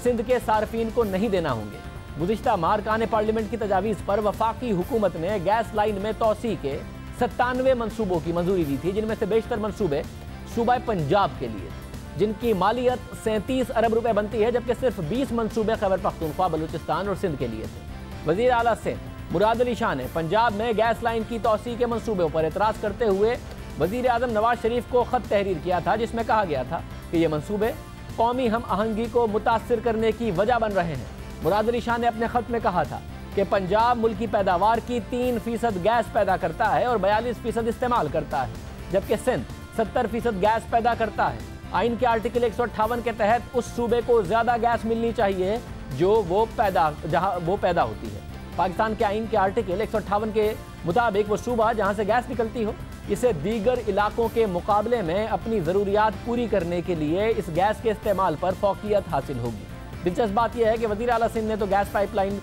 सिंध के सार्फिन को नहीं देना होंगे। गुज़िश्ता माह अरकान पार्लियामेंट की तजावीज़ पर वफाकी हुकूमत ने गैस लाइन में तोसी के 97 मनसूबों की मंजूरी दी थी, जिनमें से बेशतर मनसूबे सूबा पंजाब के लिए, जिनकी मालियत 37 अरब रुपए बनती है, जबकि सिर्फ 20 मनसूबे खैबर पख्तूनख्वा, बलूचिस्तान और सिंध के लिए थे। वज़ीर आला सिंध मुराद अली शाह ने पंजाब में गैस लाइन की तोसी के मनसूबों पर एतराज़ करते हुए वज़ीर आज़म नवाज शरीफ को ख़त तहरीर किया था, जिसमें कहा गया था कि ये मनसूबे कौमी हम आहंगी को मुतासिर करने की वजह बन रहे हैं। मुराद अली शाह ने अपने ख़त में कहा था कि पंजाब मुल्क की पैदावार की 3% गैस पैदा करता है और 42% इस्तेमाल करता है, जबकि सिंध 70% गैस पैदा करता है। आइन के आर्टिकल 158 के तहत उस सूबे को ज़्यादा गैस मिलनी चाहिए जहाँ वो पैदा होती है। पाकिस्तान के आइन के आर्टिकल 158 के मुताबिक वो सूबा जहाँ से गैस निकलती हो, इसे दीगर इलाकों के मुकाबले में अपनी ज़रूरियात पूरी करने के लिए इस गैस के इस्तेमाल पर फौकियत हासिल होगी। दिलचस्प बात यह है कि वज़ीर आला सिंध ने तो गैस पाइपलाइन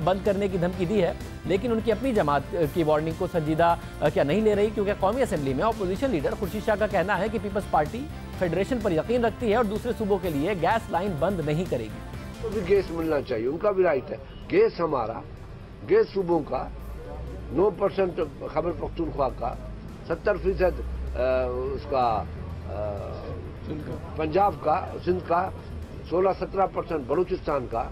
बंद करने की धमकी दी है, लेकिन उनकी अपनी जमात की वार्निंग को संजीदा क्या नहीं ले रही, क्योंकि कौमी असम्बली में अपोजिशन लीडर खुर्शीद शाह का कहना है कि पीपल्स पार्टी फेडरेशन पर यकीन रखती है और दूसरे सूबों के लिए गैस लाइन बंद नहीं करेगी। तो भी गैस मिलना चाहिए, उनका भी राइट है। गैस हमारा, गैस सूबों का 9% खैबर पख्तूनख्वा का, 70% उसका पंजाब का, सिंध का, 16-17% बलूचिस्तान का,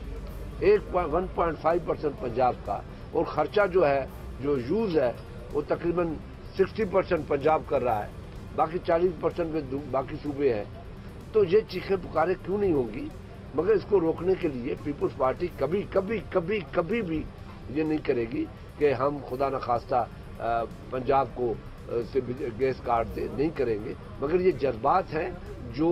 1.5% पंजाब का, और खर्चा जो है, जो यूज़ है, वो तकरीबन 60% पंजाब कर रहा है, बाकी 40% में बाकी सूबे हैं। तो ये चीखें पुकारें क्यों नहीं होंगी? मगर इसको रोकने के लिए पीपल्स पार्टी कभी कभी कभी कभी भी ये नहीं करेगी कि हम खुदा न खास्ता पंजाब को से गैस काट दे, नहीं करेंगे। मगर ये जज्बात हैं जो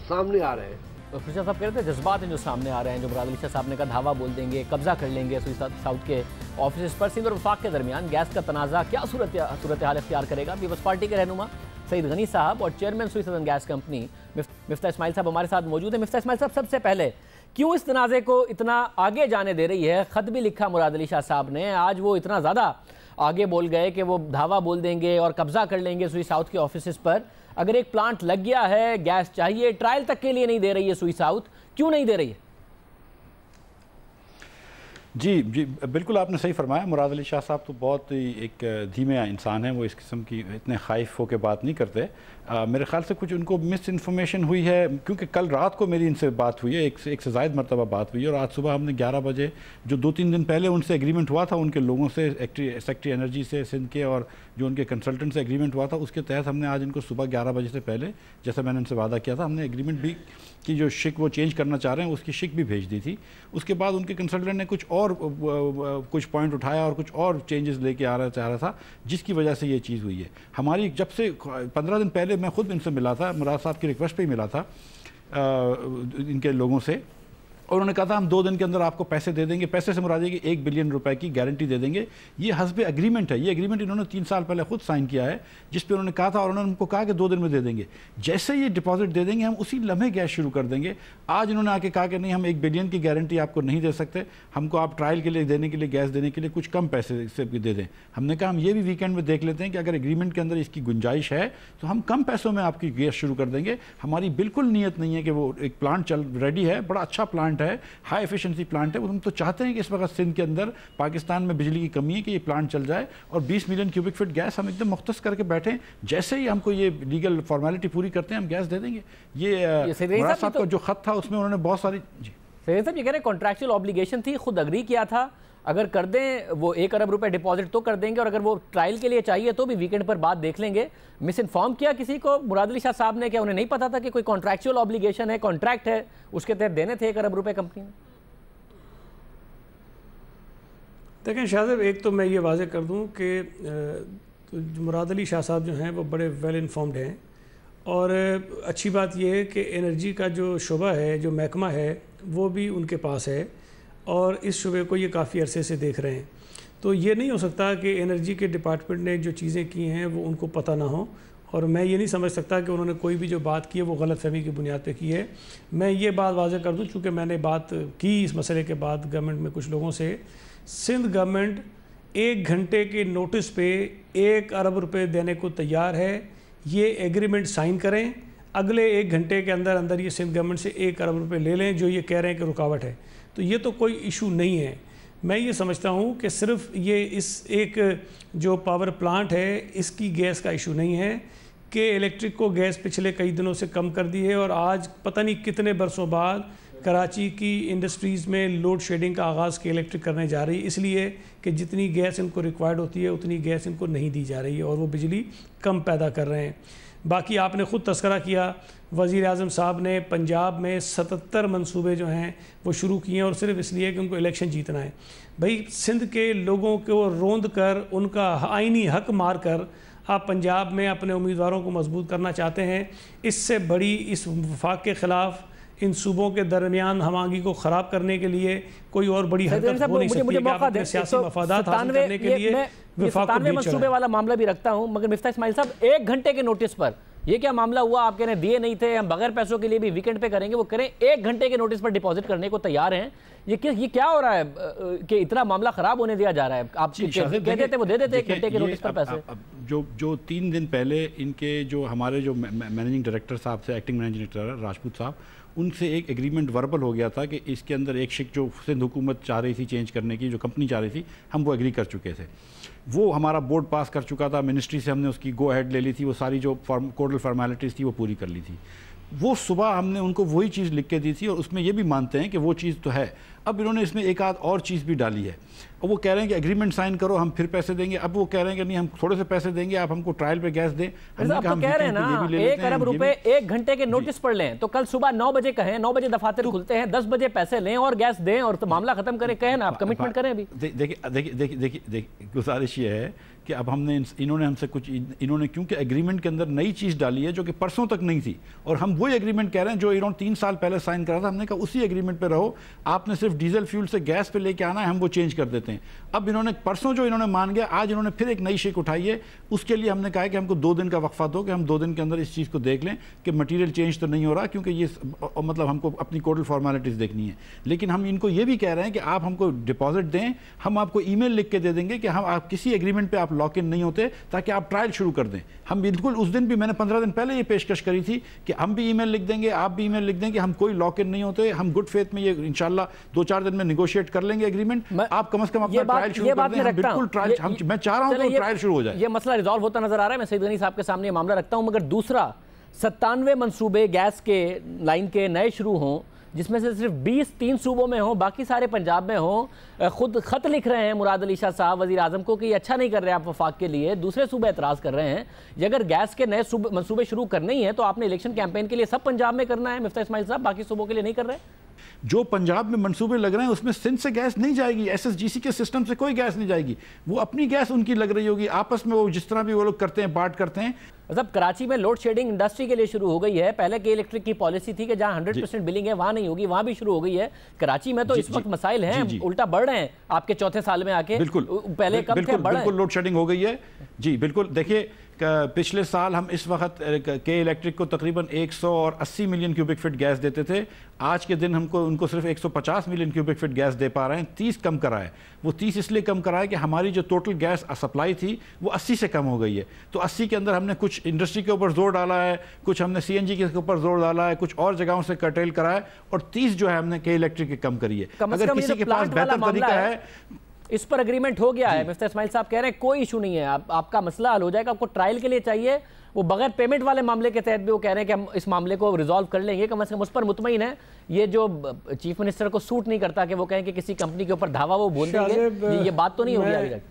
सामने आ रहे हैं। तो खुर्शीद साहब कह रहे थे जज्बात हैं जो सामने आ रहे हैं, जो मुराद अली शाह साहब ने कहा धावा बोल देंगे, कब्जा कर लेंगे साउथ के ऑफिस पर। सिंध और वफाक के दरमियान गैस का तनाज़ा क्या सूरत हाल इख्तियार करेगा? पीपल्स पार्टी के रहनुमा सईद गनी साहब और chairman Sui southern gas Company Miftah Ismail साहब हमारे साथ मौजूद है। मिफ्ता इस्माइल साहब, सबसे पहले क्यों इस तनाज़े को इतना आगे जाने दे रही है? ख़त भी लिखा मुराद अली शाह साहब ने, आज वो इतना ज़्यादा आगे बोल गए कि वो धावा बोल देंगे और कब्जा कर लेंगे सुई साउथ के ऑफिस पर। अगर एक प्लांट लग गया है, गैस चाहिए, ट्रायल तक के लिए नहीं दे रही है सुई साउथ, क्यों नहीं दे रही है? जी बिल्कुल आपने सही फरमाया। मुराद अली शाह साहब तो बहुत ही एक धीमे इंसान हैं, वो इस किस्म की इतने खाइफ होकर बात नहीं करते। मेरे ख्याल से कुछ उनको मिस इन्फॉर्मेशन हुई है, क्योंकि कल रात को मेरी इनसे बात हुई है, एक से ज़ायद मरतबा बात हुई है, और आज सुबह हमने 11 बजे जो 2-3 दिन पहले उनसे एग्रीमेंट हुआ था, उनके लोगों से, सेक्रेटरी एनर्जी से सिंध के और जो उनके कंसल्टेंट से एग्रीमेंट हुआ था, उसके तहत हमने आज इनको सुबह 11 बजे से पहले, जैसा मैंने उनसे वादा किया था, हमने एग्रीमेंट भी की जो शिक वो चेंज करना चाह रहे हैं उसकी शिक भी भेज दी थी। उसके बाद उनके कंसल्टेंट ने कुछ पॉइंट उठाया और कुछ और चेंजेस लेके चाह रहा था, जिसकी वजह से ये चीज़ हुई है। हमारी जब से 15 दिन पहले मैं खुद इनसे मिला था, मुराद साहब की रिक्वेस्ट पे ही मिला था इनके लोगों से, और उन्होंने कहा था हम 2 दिन के अंदर आपको पैसे दे देंगे। पैसे से मुराद है कि 1 बिलियन रुपए की गारंटी दे देंगे। ये हस्बे एग्रीमेंट है, ये एग्रीमेंट इन्होंने 3 साल पहले खुद साइन किया है, जिस पे उन्होंने कहा था, और उन्होंने हमको कहा कि 2 दिन में दे देंगे। जैसे ये डिपॉजिट दे देंगे हम उसी लम्हे गैस शुरू कर देंगे। आज इन्होंने आके कहा कि नहीं, हम 1 बिलियन की गारंटी आपको नहीं दे सकते, हमको आप ट्रायल के लिए देने के लिए, गैस देने के लिए कुछ कम पैसे से दे दें। हमने कहा हम ये भी वीकेंड में देख लेते हैं कि अगर एग्रीमेंट के अंदर इसकी गुंजाइश है तो हम कम पैसों में आपकी गैस शुरू कर देंगे। हमारी बिल्कुल नीयत नहीं है कि वो एक प्लांट रेडी है, बड़ा अच्छा प्लांट प्लांट है, हाई एफिशिएंसी प्लांट है। हम तो चाहते हैं कि इस वक्त सिंध के अंदर पाकिस्तान में बिजली की कमी है कि ये प्लांट चल जाए और 20 मिलियन क्यूबिक फीट गैस हम एकदम मुख्तस करके बैठे। जैसे ही हमको ये लीगल फॉर्मेलिटी पूरी करते हैं हम गैस दे देंगे। ये मुराद साहब का जो खत था उसमें उन्होंने बहुत सारी साहब ये कह रहे हैं कॉन्ट्रैक्चुअल ऑब्लिगेशन थी, खुद अग्री किया था, अगर कर दें वो 1 अरब रुपए डिपॉजिट तो कर देंगे और अगर वो ट्रायल के लिए चाहिए तो भी वीकेंड पर बात देख लेंगे। मिस इन्फॉर्म किया किसी को मुराद अली शाह साहब ने, क्या उन्हें नहीं पता था कि कोई कॉन्ट्रैक्चुअल ऑब्लिगेशन है, कॉन्ट्रैक्ट है, उसके तहत देने थे 1 अरब रुपए कंपनी ने? देखें शाह साहब, एक तो मैं ये वाज़ेह कर दूं कि मुराद अली शाह साहब जो हैं वो बड़े वेल इन्फॉर्म्ड हैं और अच्छी बात यह है कि एनर्जी का जो शुबा है, जो महकमा है, वो भी उनके पास है और इस शुबे को ये काफ़ी अरसे से देख रहे हैं। तो ये नहीं हो सकता कि एनर्जी के डिपार्टमेंट ने जो चीज़ें की हैं वो उनको पता ना हो, और मैं ये नहीं समझ सकता कि उन्होंने कोई भी जो बात की है वो गलत फहमी की बुनियाद पे की है। मैं ये बात वाज़ेह कर दूं, चूँकि मैंने बात की इस मसले के बाद गवर्नमेंट में कुछ लोगों से, सिंध गवर्नमेंट 1 घंटे के नोटिस पे 1 अरब रुपये देने को तैयार है। ये एग्रीमेंट साइन करें, अगले 1 घंटे के अंदर अंदर ये सिंध गवर्नमेंट से 1 अरब रुपये ले लें जो ये कह रहे हैं कि रुकावट है। तो ये तो कोई इशू नहीं है। मैं ये समझता हूँ कि सिर्फ ये इस एक जो पावर प्लांट है इसकी गैस का इशू नहीं है कि इलेक्ट्रिक को गैस पिछले कई दिनों से कम कर दी है और आज पता नहीं कितने बरसों बाद कराची की इंडस्ट्रीज़ में लोड शेडिंग का आगाज़ के इलेक्ट्रिक करने जा रही है, इसलिए कि जितनी गैस इनको रिक्वायर्ड होती है उतनी गैस इनको नहीं दी जा रही है और वो बिजली कम पैदा कर रहे हैं। बाकी आपने ख़ुद तस्करा किया, वज़ीर आज़म साहब ने पंजाब में 77 मंसूबे जो हैं वो शुरू किए हैं और सिर्फ इसलिए कि उनको इलेक्शन जीतना है। भाई सिंध के लोगों को रोंद कर, उनका आइनी हक मार कर आप पंजाब में अपने उम्मीदवारों को मजबूत करना चाहते हैं। इससे बड़ी इस वफाक के ख़िलाफ़ इन सूबों के दरमियान हमागी को ख़राब करने के लिए कोई और बड़ी हरकत हो नहीं सकती कि आप अपने सियासी मफादात हासिल करने के लिए वफाक को बीच मंसूबे वाला मामला भी रखता हूं। मगर मिफ्ता इस्माइल साहब, 1 घंटे के नोटिस पर ये क्या मामला हुआ? आप कह रहे हैं दिए नहीं थे, हम बगैर पैसों के लिए भी वीकेंड पे करेंगे, वो करें। 1 घंटे के नोटिस पर डिपॉजिट करने को तैयार हैं। ये क्या हो रहा है कि इतना मामला खराब होने दिया जा रहा है? आप कह देते वो दे देते 1 घंटे के नोटिस पर पैसे। जो 3 दिन पहले इनके जो हमारे जो मैनेजिंग डायरेक्टर साहब से, एक्टिंग मैनेजिंग डायरेक्टर राजपूत साहब, उनसे एक एग्रीमेंट वर्बल हो गया था कि इसके अंदर एक शिक जो सिंध हुकूमत चाह रही थी चेंज करने की, जो कंपनी चाह रही थी, हम वो एग्री कर चुके थे। वो हमारा बोर्ड पास कर चुका था, मिनिस्ट्री से हमने उसकी गो अहेड ले ली थी, वो सारी जो कोडल फॉर्मेलिटीज़ थी वो पूरी कर ली थी। वो सुबह हमने उनको वही चीज़ लिख के दी थी और उसमें ये भी मानते हैं कि वो चीज़ तो है। अब इन्होंने इसमें एक आध और चीज़ भी डाली है और वो कह रहे हैं कि एग्रीमेंट साइन करो, हम फिर पैसे देंगे। अब वो कह रहे हैं कि नहीं, हम थोड़े से पैसे देंगे, आप हमको ट्रायल पे गैस दें। हम तो कह रहे हैं ना 1 अरब रुपए 1 घंटे के नोटिस पर लें, तो कल सुबह 9 बजे कहें, 9 बजे दफातर खुलते हैं, 10 बजे पैसे लें और गैस दें और तो मामला खत्म करें। कहें ना, आप कमिटमेंट करें। अभी देखिए गुजारिश ये है कि अब इन्होंने हमसे कुछ, इन्होंने क्योंकि एग्रीमेंट के अंदर नई चीज़ डाली है जो कि परसों तक नहीं थी और हम वही एग्रीमेंट कह रहे हैं जो इन्होंने 3 साल पहले साइन करा था। हमने कहा उसी एग्रीमेंट पे रहो, आपने सिर्फ डीजल फ्यूल से गैस पे लेके आना है, हम वो चेंज कर देते हैं। अब इन्होंने परसों जो इन्होंने मान गया, आज इन्होंने फिर एक नई शिक उठाई है। उसके लिए हमने कहा है कि हमको 2 दिन का वक्फा दो कि हम 2 दिन के अंदर इस चीज़ को देख लें कि मटीरियल चेंज तो नहीं हो रहा, क्योंकि ये मतलब हमको अपनी कोडल फॉर्मेलिटीज़ देखनी है। लेकिन हम इनको ये भी कह रहे हैं कि आप हमको डिपॉजिट दें, हम आपको ईमेल लिख के दे देंगे कि हम आप किसी एग्रीमेंट पे आप लॉक इन नहीं होते, ताकि आप ट्रायल शुरू कर दें। हम बिल्कुल उस दिन भी, मैंने 15 दिन पहले ये पेशकश करी थी कि हम भी ईमेल लिख देंगे, आप भी ईमेल लिख देंगे, हम कोई लॉक इन नहीं होते, हम गुड फेथ में ये इंशाल्लाह 2-4 दिन में निगोशिएट कर लेंगे एग्रीमेंट। आप कम से कम अपना ट्रायल शुरू कर दें। हम बिल्कुल ट्रायल, मैं चाह रहा हूं कि ट्रायल शुरू हो जाए। ये मसला रिजॉल्व होता नजर आ रहा है। मैं सईद गनी साहब के सामने मामला रखता हूं। मगर दूसरा, 97 मंसूबे गैस के लाइन के नए शुरू हों, जिसमें से सिर्फ 20 3 सूबों में हो, बाकी सारे पंजाब में हो। खुद खत लिख रहे हैं मुराद अली शाह साहब वज़ीर आज़म को कि ये अच्छा नहीं कर रहे आप वफाक के लिए, दूसरे सूबे एतराज़ कर रहे हैं। ये अगर गैस के नए मंसूबे शुरू करने ही हैं तो आपने इलेक्शन कैंपेन के लिए सब पंजाब में करना है मिफ्ता इस्माइल साहब, बाकी सूबों के लिए नहीं कर रहे। जो पंजाब में मंसूबे लग रहे हैं उसमें सिंध से गैस नहीं जाएगी, SSGC के सिस्टम से कोई गैस नहीं जाएगी, वो अपनी गैस उनकी लग रही होगी आपस में, वो जिस तरह भी वो लोग करते हैं, बांट करते हैं। मतलब कराची में लोड शेडिंग इंडस्ट्री के लिए शुरू हो गई है। पहले के इलेक्ट्रिक की पॉलिसी थी कि जहां 100% बिलिंग है वहां नहीं होगी, वहां भी शुरू हो गई है। कराची में तो इस वक्त मसाइल हैं, उल्टा बढ़ रहे हैं आपके चौथे साल में आके। बिल्कुल, पहले कम थे, बिल्कुल लोड शेडिंग हो गई है जी। बिल्कुल, देखिए पिछले साल हम इस वक्त के इलेक्ट्रिक को तकरीबन 180 मिलियन क्यूबिक फीट गैस देते थे। आज के दिन हमको उनको सिर्फ 150 मिलियन क्यूबिक फीट गैस दे पा रहे हैं। 30 कम करा है। वो 30 इसलिए कम करा है कि हमारी जो टोटल गैस सप्लाई थी वो 80 से कम हो गई है। तो 80 के अंदर हमने कुछ कुछ इंडस्ट्री के ऊपर जोर डाला है, कुछ हमने CNG के ऊपर जोर डाला है, कुछ और जगहों से कर्टेल करा है, और 30 जो है हमने के इलेक्ट्रिक की कम करी है। अगर किसी के पास बेहतर तरीका है, इस पर एग्रीमेंट हो गया है, मिस्टर इस्माइल साहब कह रहे हैं कोई इशू नहीं है, आपका मसला हल हो जाएगा, आपको ट्रायल के लिए चाहिए, वो बगैर पेमेंट वाले मामले के तहत भी वो कह रहे हैं कि हम इस मामले को रिजॉल्व कर लेंगे, कम से कम उस पर मुतमईन है। ये जो चीफ मिनिस्टर को सूट नहीं करता कि वो कहें कि किसी कंपनी के ऊपर धावा वो बोल देंगे, ये बात तो नहीं होगी अभी तक।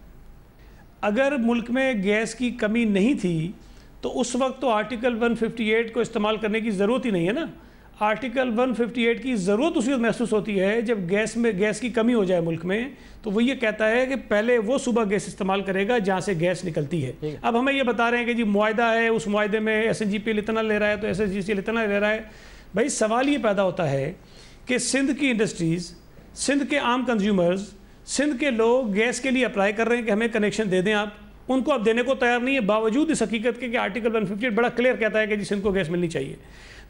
अगर मुल्क में गैस की कमी नहीं थी तो उस वक्त तो आर्टिकल 158 को इस्तेमाल करने की ज़रूरत ही नहीं है ना। आर्टिकल 158 की ज़रूरत उसी वक्त महसूस होती है जब गैस की कमी हो जाए मुल्क में, तो वो ये कहता है कि पहले वो सुबह गैस इस्तेमाल करेगा जहाँ से गैस निकलती है। अब हमें ये बता रहे हैं कि जी मुआहदा है, उस मुआहदे में SNGPL इतना ले रहा है तो SSGCL इतना ले रहा है। भाई सवाल ये पैदा होता है कि सिंध की इंडस्ट्रीज़, सिंध के आम कंज्यूमर्स, सिंध के लोग गैस के लिए अप्लाई कर रहे हैं कि हमें कनेक्शन दे दें आप, उनको अब देने को तैयार नहीं है, बावजूद इस हकीकत के कि आर्टिकल 158 बड़ा क्लियर कहता है कि जी सिंध को गैस मिलनी चाहिए।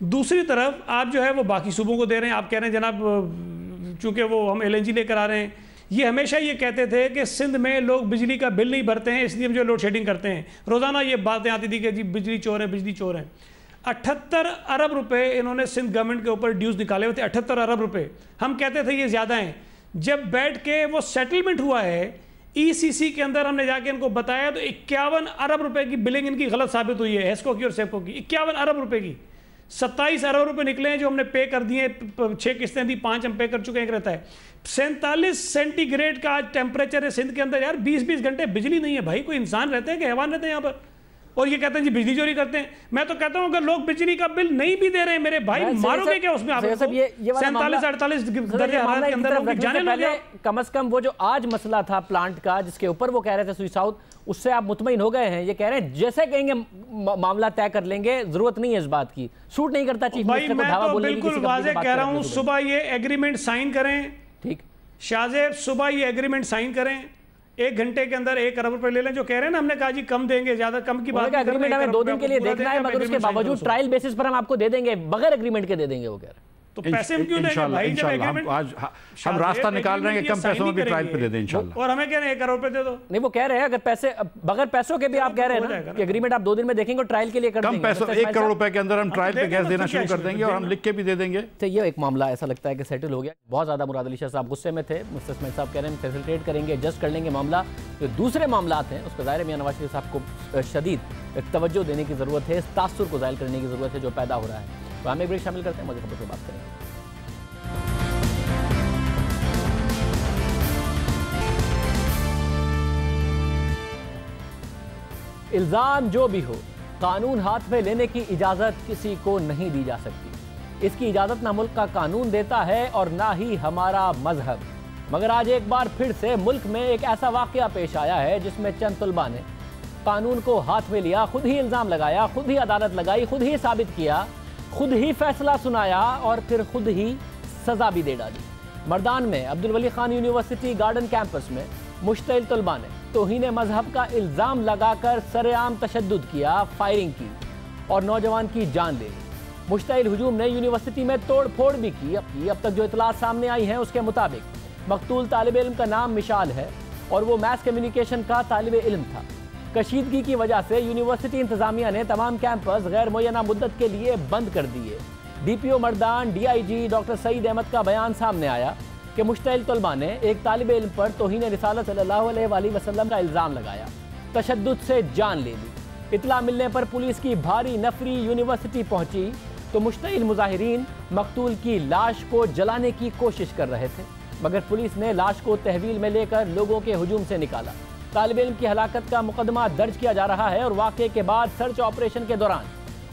दूसरी तरफ आप जो है वो बाकी सूबों को दे रहे हैं। आप कह रहे हैं जनाब चूँकि वो हम LNG लेकर आ रहे हैं, ये हमेशा ये कहते थे कि सिंध में लोग बिजली का बिल नहीं भरते हैं इसलिए हम जो लोड शेडिंग करते हैं। रोज़ाना ये बातें आती थी कि जी बिजली चोर है, बिजली चोर है। 78 अरब रुपए इन्होंने सिंध गवर्नमेंट के ऊपर ड्यूज निकाले हुए थे, 78 अरब रुपए। हम कहते थे ये ज़्यादा हैं। जब बैठ के वो सेटलमेंट हुआ है ECC के अंदर, हमने जाके इनको बताया तो 51 अरब रुपए की बिलिंग इनकी गलत साबित हुई है, हेस्को की और सेप्को की। 51 अरब रुपए की 27 अरब रुपए निकले हैं जो हमने पे कर दिए, 6 किस्तें दी, 5 हम पे कर चुके हैं। एक रहता है 47 सेंटीग्रेड का आज टेम्परेचर है सिंध के अंदर। यार 20-20 घंटे बिजली नहीं है भाई, कोई इंसान रहते हैं कि हैवान रहते हैं यहाँ पर? और ये कहते हैं जी बिजली चोरी करते हैं। मैं तो कहता हूँ अगर लोग बिजली का बिल नहीं भी दे रहे हैं मेरे भाई, मारोगे क्या उसमें? आप 47-48 दर्जे हरारत के अंदर जाने लगे। कम से कम वो जो आज मसला था प्लांट का जिसके ऊपर वो कह रहे थे सुई साउथ, उससे आप मुतमईन हो गए हैं? ये कह रहे हैं जैसे कहेंगे मामला तय कर लेंगे, जरूरत नहीं है इस बात की, सूट नहीं करता चीफ मिनिस्टर को धावा बोलने की। बिल्कुल वाज़ेह कह रहा हूँ, सुबह ये एग्रीमेंट साइन करें। ठीक शाहजेब, सुबह ये एग्रीमेंट साइन करें, 1 घंटे के अंदर 1 अरब रुपए ले लें। जो कह रहे हैं ना हमने कहा जी कम देंगे, ज्यादा कम की बात। एग्रीमेंट हमें 2 दिन के लिए देखना है, मगर उसके बावजूद ट्रायल बेसिस पर हम आपको दे देंगे, बगैर एग्रीमेंट के दे देंगे। वो कह रहे हैं तो पैसे हम क्यों देंगे भाई? जब एग्रीमेंट आज हम रास्ता निकाल रहे हैं कि कम पैसों में भी ट्रायल पे दे दें इंशाल्लाह। और हमें कह रहे हैं 1 करोड़ रुपए दे दो। नहीं, वो कह रहे हैं अगर पैसे बगैर पैसों के भी आप कह रहे हैं ना कि एग्रीमेंट आप 2 दिन में देखेंगे और ट्रायल के लिए कर देंगे। कम पैसों 1 करोड़ रुपए के अंदर हम ट्रायल पे गैस देना शुरू कर देंगे और हम लिख के भी दे देंगे। तो ये एक मामला ऐसा लगता है कि सेटल हो गया। बहुत ज्यादा मुराद अली शाह साहब गुस्से में थे। मिस्टर इस्माइल साहब कह रहे हैं फैसिलिटेट करेंगे, एडजस्ट कर लेंगे मामला। जो दूसरे मामला हैं उस पर ज़ाहिर मियां नवाज शरीफ साहब को शदीद तवज्जो देने की ज़रूरत है, इस तासुर को ज़ाहिर करने की ज़रूरत है जो पैदा हो रहा है। तो हम एक ब्रेक शामिल करते हैं, मज़े खबरों से बात करेंगे। इल्ज़ाम जो भी हो, कानून हाथ में लेने की इजाज़त किसी को नहीं दी जा सकती। इसकी इजाज़त ना मुल्क का कानून देता है और ना ही हमारा मजहब। मगर आज एक बार फिर से मुल्क में एक ऐसा वाक़या पेश आया है जिसमें चंद तलबा ने कानून को हाथ में लिया, खुद ही इल्ज़ाम लगाया, खुद ही अदालत लगाई, खुद ही साबित किया, खुद ही फैसला सुनाया और फिर खुद ही सज़ा भी दे डाली। मर्दान में अब्दुल वली खान यूनिवर्सिटी गार्डन कैंपस में मुश्तइल तलबा ने तौहीन मजहब का इल्ज़ाम लगाकर सरेआम तशद्दुद किया, फायरिंग की और नौजवान की जान ले ली। मुश्तइल हुजूम ने यूनिवर्सिटी में तोड़ फोड़ भी की। अब तक जो इतलात सामने आई हैं उसके मुताबिक मकतूल तालिब इल्म का नाम मिशाल है और वो मैथ कम्युनिकेशन का तालिब इल्म था। कशीदगी की वजह से यूनिवर्सिटी इंतजामिया ने तमाम कैंपस गैर मुय्यना मुद्दत के लिए बंद कर दिए। DPO Mardan DIG doctor Saeed Ahmed का बयान सामने आया कि मुश्तइल तलबा ने एक तालिब इल्म पर तौहीन रिसालत सल्लल्लाहु अलैहि वसल्लम का इल्ज़ाम लगाया, तशद्दुद से जान ले ली। इतला मिलने पर पुलिस की भारी नफरी यूनिवर्सिटी पहुंची तो मुश्तइल मुजाहिरीन मकतूल की लाश को जलाने की कोशिश कर रहे थे, मगर पुलिस ने लाश को तहवील में लेकर लोगों के हुजूम से निकाला। तालिब इल्म की हलाकत का मुकदमा दर्ज किया जा रहा है और वाक़े के बाद सर्च ऑपरेशन के दौरान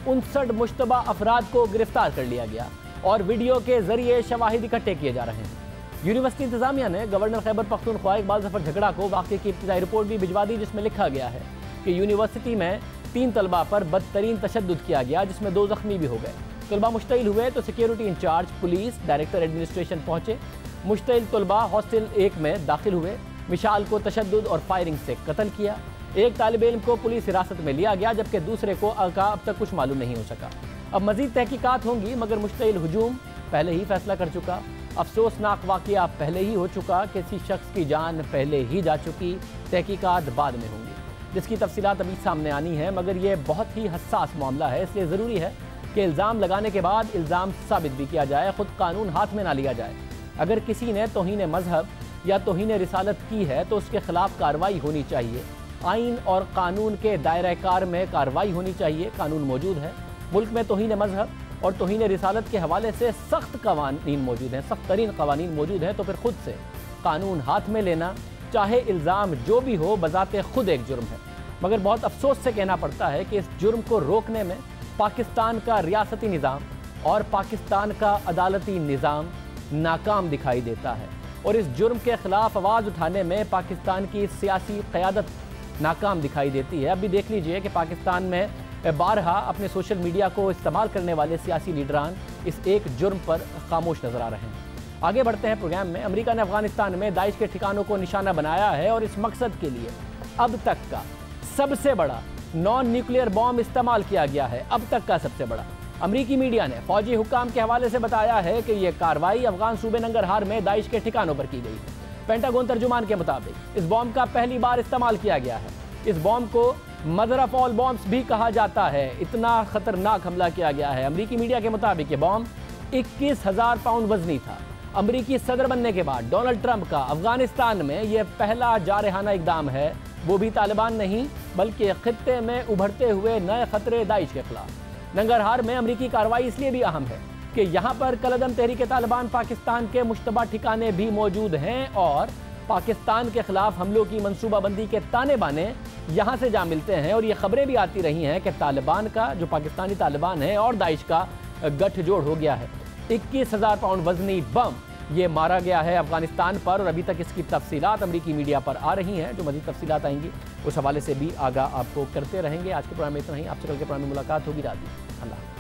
59 मुश्तबा अफराद को गिरफ्तार कर लिया गया और वीडियो के जरिए शवाहिद इकट्ठे किए जा रहे हैं। यूनिवर्सिटी इंतजामिया ने गवर्नर खैबर पख्तूनख्वा इकबाल ज़फर झगड़ा को वाक़े की इब्तिदाई रिपोर्ट भी भिजवा दी, जिसमें लिखा गया है कि यूनिवर्सिटी में 3 तलबा पर बदतरीन तशद्दुद किया गया, जिसमें 2 ज़ख्मी भी हो गए। तलबा मुश्तइल हुए तो security in charge, police, director administration पहुंचे। मुश्तइल तलबा हॉस्टल 1 में दाखिल हुए, मिशाल को तशद्दुद और फायरिंग से कत्ल किया। एक तालिब इल्म को पुलिस हिरासत में लिया गया, जबकि दूसरे को अब तक कुछ मालूम नहीं हो सका। अब मजीद तहकीकात होंगी, मगर मुश्तइल हुजूम पहले ही फैसला कर चुका। अफसोसनाक वाक़या पहले ही हो चुका, किसी शख्स की जान पहले ही जा चुकी, तहकीकात बाद में होंगी। जिसकी तफसीलात अभी सामने आनी है, मगर ये बहुत ही हसास मामला है, इसलिए ज़रूरी है कि इल्ज़ाम लगाने के बाद इल्ज़ाम साबित भी किया जाए, ख़ुद कानून हाथ में ना लिया जाए। अगर किसी ने तौहीन मजहब या तौहीन रिसालत की है तो उसके ख़िलाफ़ कार्रवाई होनी चाहिए। आइन और कानून के दायरे कार में कार्रवाई होनी चाहिए। कानून मौजूद है, मुल्क में तौहीन मजहब और तौहीन रिसालत के हवाले से सख्त कवानीन मौजूद हैं, सख्त तरीन कवानीन मौजूद हैं, तो फिर खुद से कानून हाथ में लेना, चाहे इल्ज़ाम जो भी हो, बज़ाते खुद एक जुर्म है। मगर बहुत अफसोस से कहना पड़ता है कि इस जुर्म को रोकने में पाकिस्तान का रियासती निज़ाम और पाकिस्तान का अदालती निज़ाम नाकाम दिखाई देता है, और इस जुर्म के ख़िलाफ़ आवाज़ उठाने में पाकिस्तान की सियासी क़यादत नाकाम दिखाई देती है। अब भी देख लीजिए कि पाकिस्तान में बारहा अपने सोशल मीडिया को इस्तेमाल करने वाले सियासी लीडरान इस एक जुर्म पर खामोश नज़र आ रहे हैं। आगे बढ़ते हैं प्रोग्राम में। अमेरिका ने अफगानिस्तान में दाइश के ठिकानों को निशाना बनाया है और इस मकसद के लिए अब तक का सबसे बड़ा नॉन न्यूक्लियर बॉम्ब इस्तेमाल किया गया है, अब तक का सबसे बड़ा। अमरीकी मीडिया ने फौजी हुक्काम के हवाले से बताया है कि यह कार्रवाई अफगान सूबे नंगरहार में दाइश के ठिकानों पर की गई है। पेंटागन तर्जुमान के मुताबिक इस बॉम्ब का पहली बार इस्तेमाल किया गया है। इस बॉम्ब को मदर ऑफ ऑल बॉम्ब्स भी कहा जाता है, इतना खतरनाक हमला किया गया है। अमरीकी मीडिया के मुताबिक ये बॉम्ब 21,000 पाउंड वजनी था। अमरीकी सदर बनने के बाद डोनाल्ड ट्रंप का अफगानिस्तान में यह पहला जारहाना इकदाम है, वो भी तालिबान नहीं बल्कि खित्ते में उभरते हुए नए खतरे दाइश के खिलाफ। नंगरहार में अमरीकी कार्रवाई इसलिए भी अहम है कि यहाँ पर कलअदम तहरीक तालिबान पाकिस्तान के मुश्तबा ठिकाने भी मौजूद हैं और पाकिस्तान के खिलाफ हमलों की मनसूबाबंदी के ताने बाने यहाँ से जा मिलते हैं। और ये खबरें भी आती रही हैं कि तालिबान का, जो पाकिस्तानी तालिबान है, और दाइश का गठजोड़ हो गया है। 21,000 पाउंड वजनी बम ये मारा गया है अफगानिस्तान पर, और अभी तक इसकी तफसीलात अमरीकी मीडिया पर आ रही हैं। जो मज़ीद तफसीलात आएंगी उस हवाले से भी आगाह आपको करते रहेंगे। आज के प्रोग्राम में इतना ही, आपसे कल के प्रोग्राम में मुलाकात होगी। रात अल्लाह।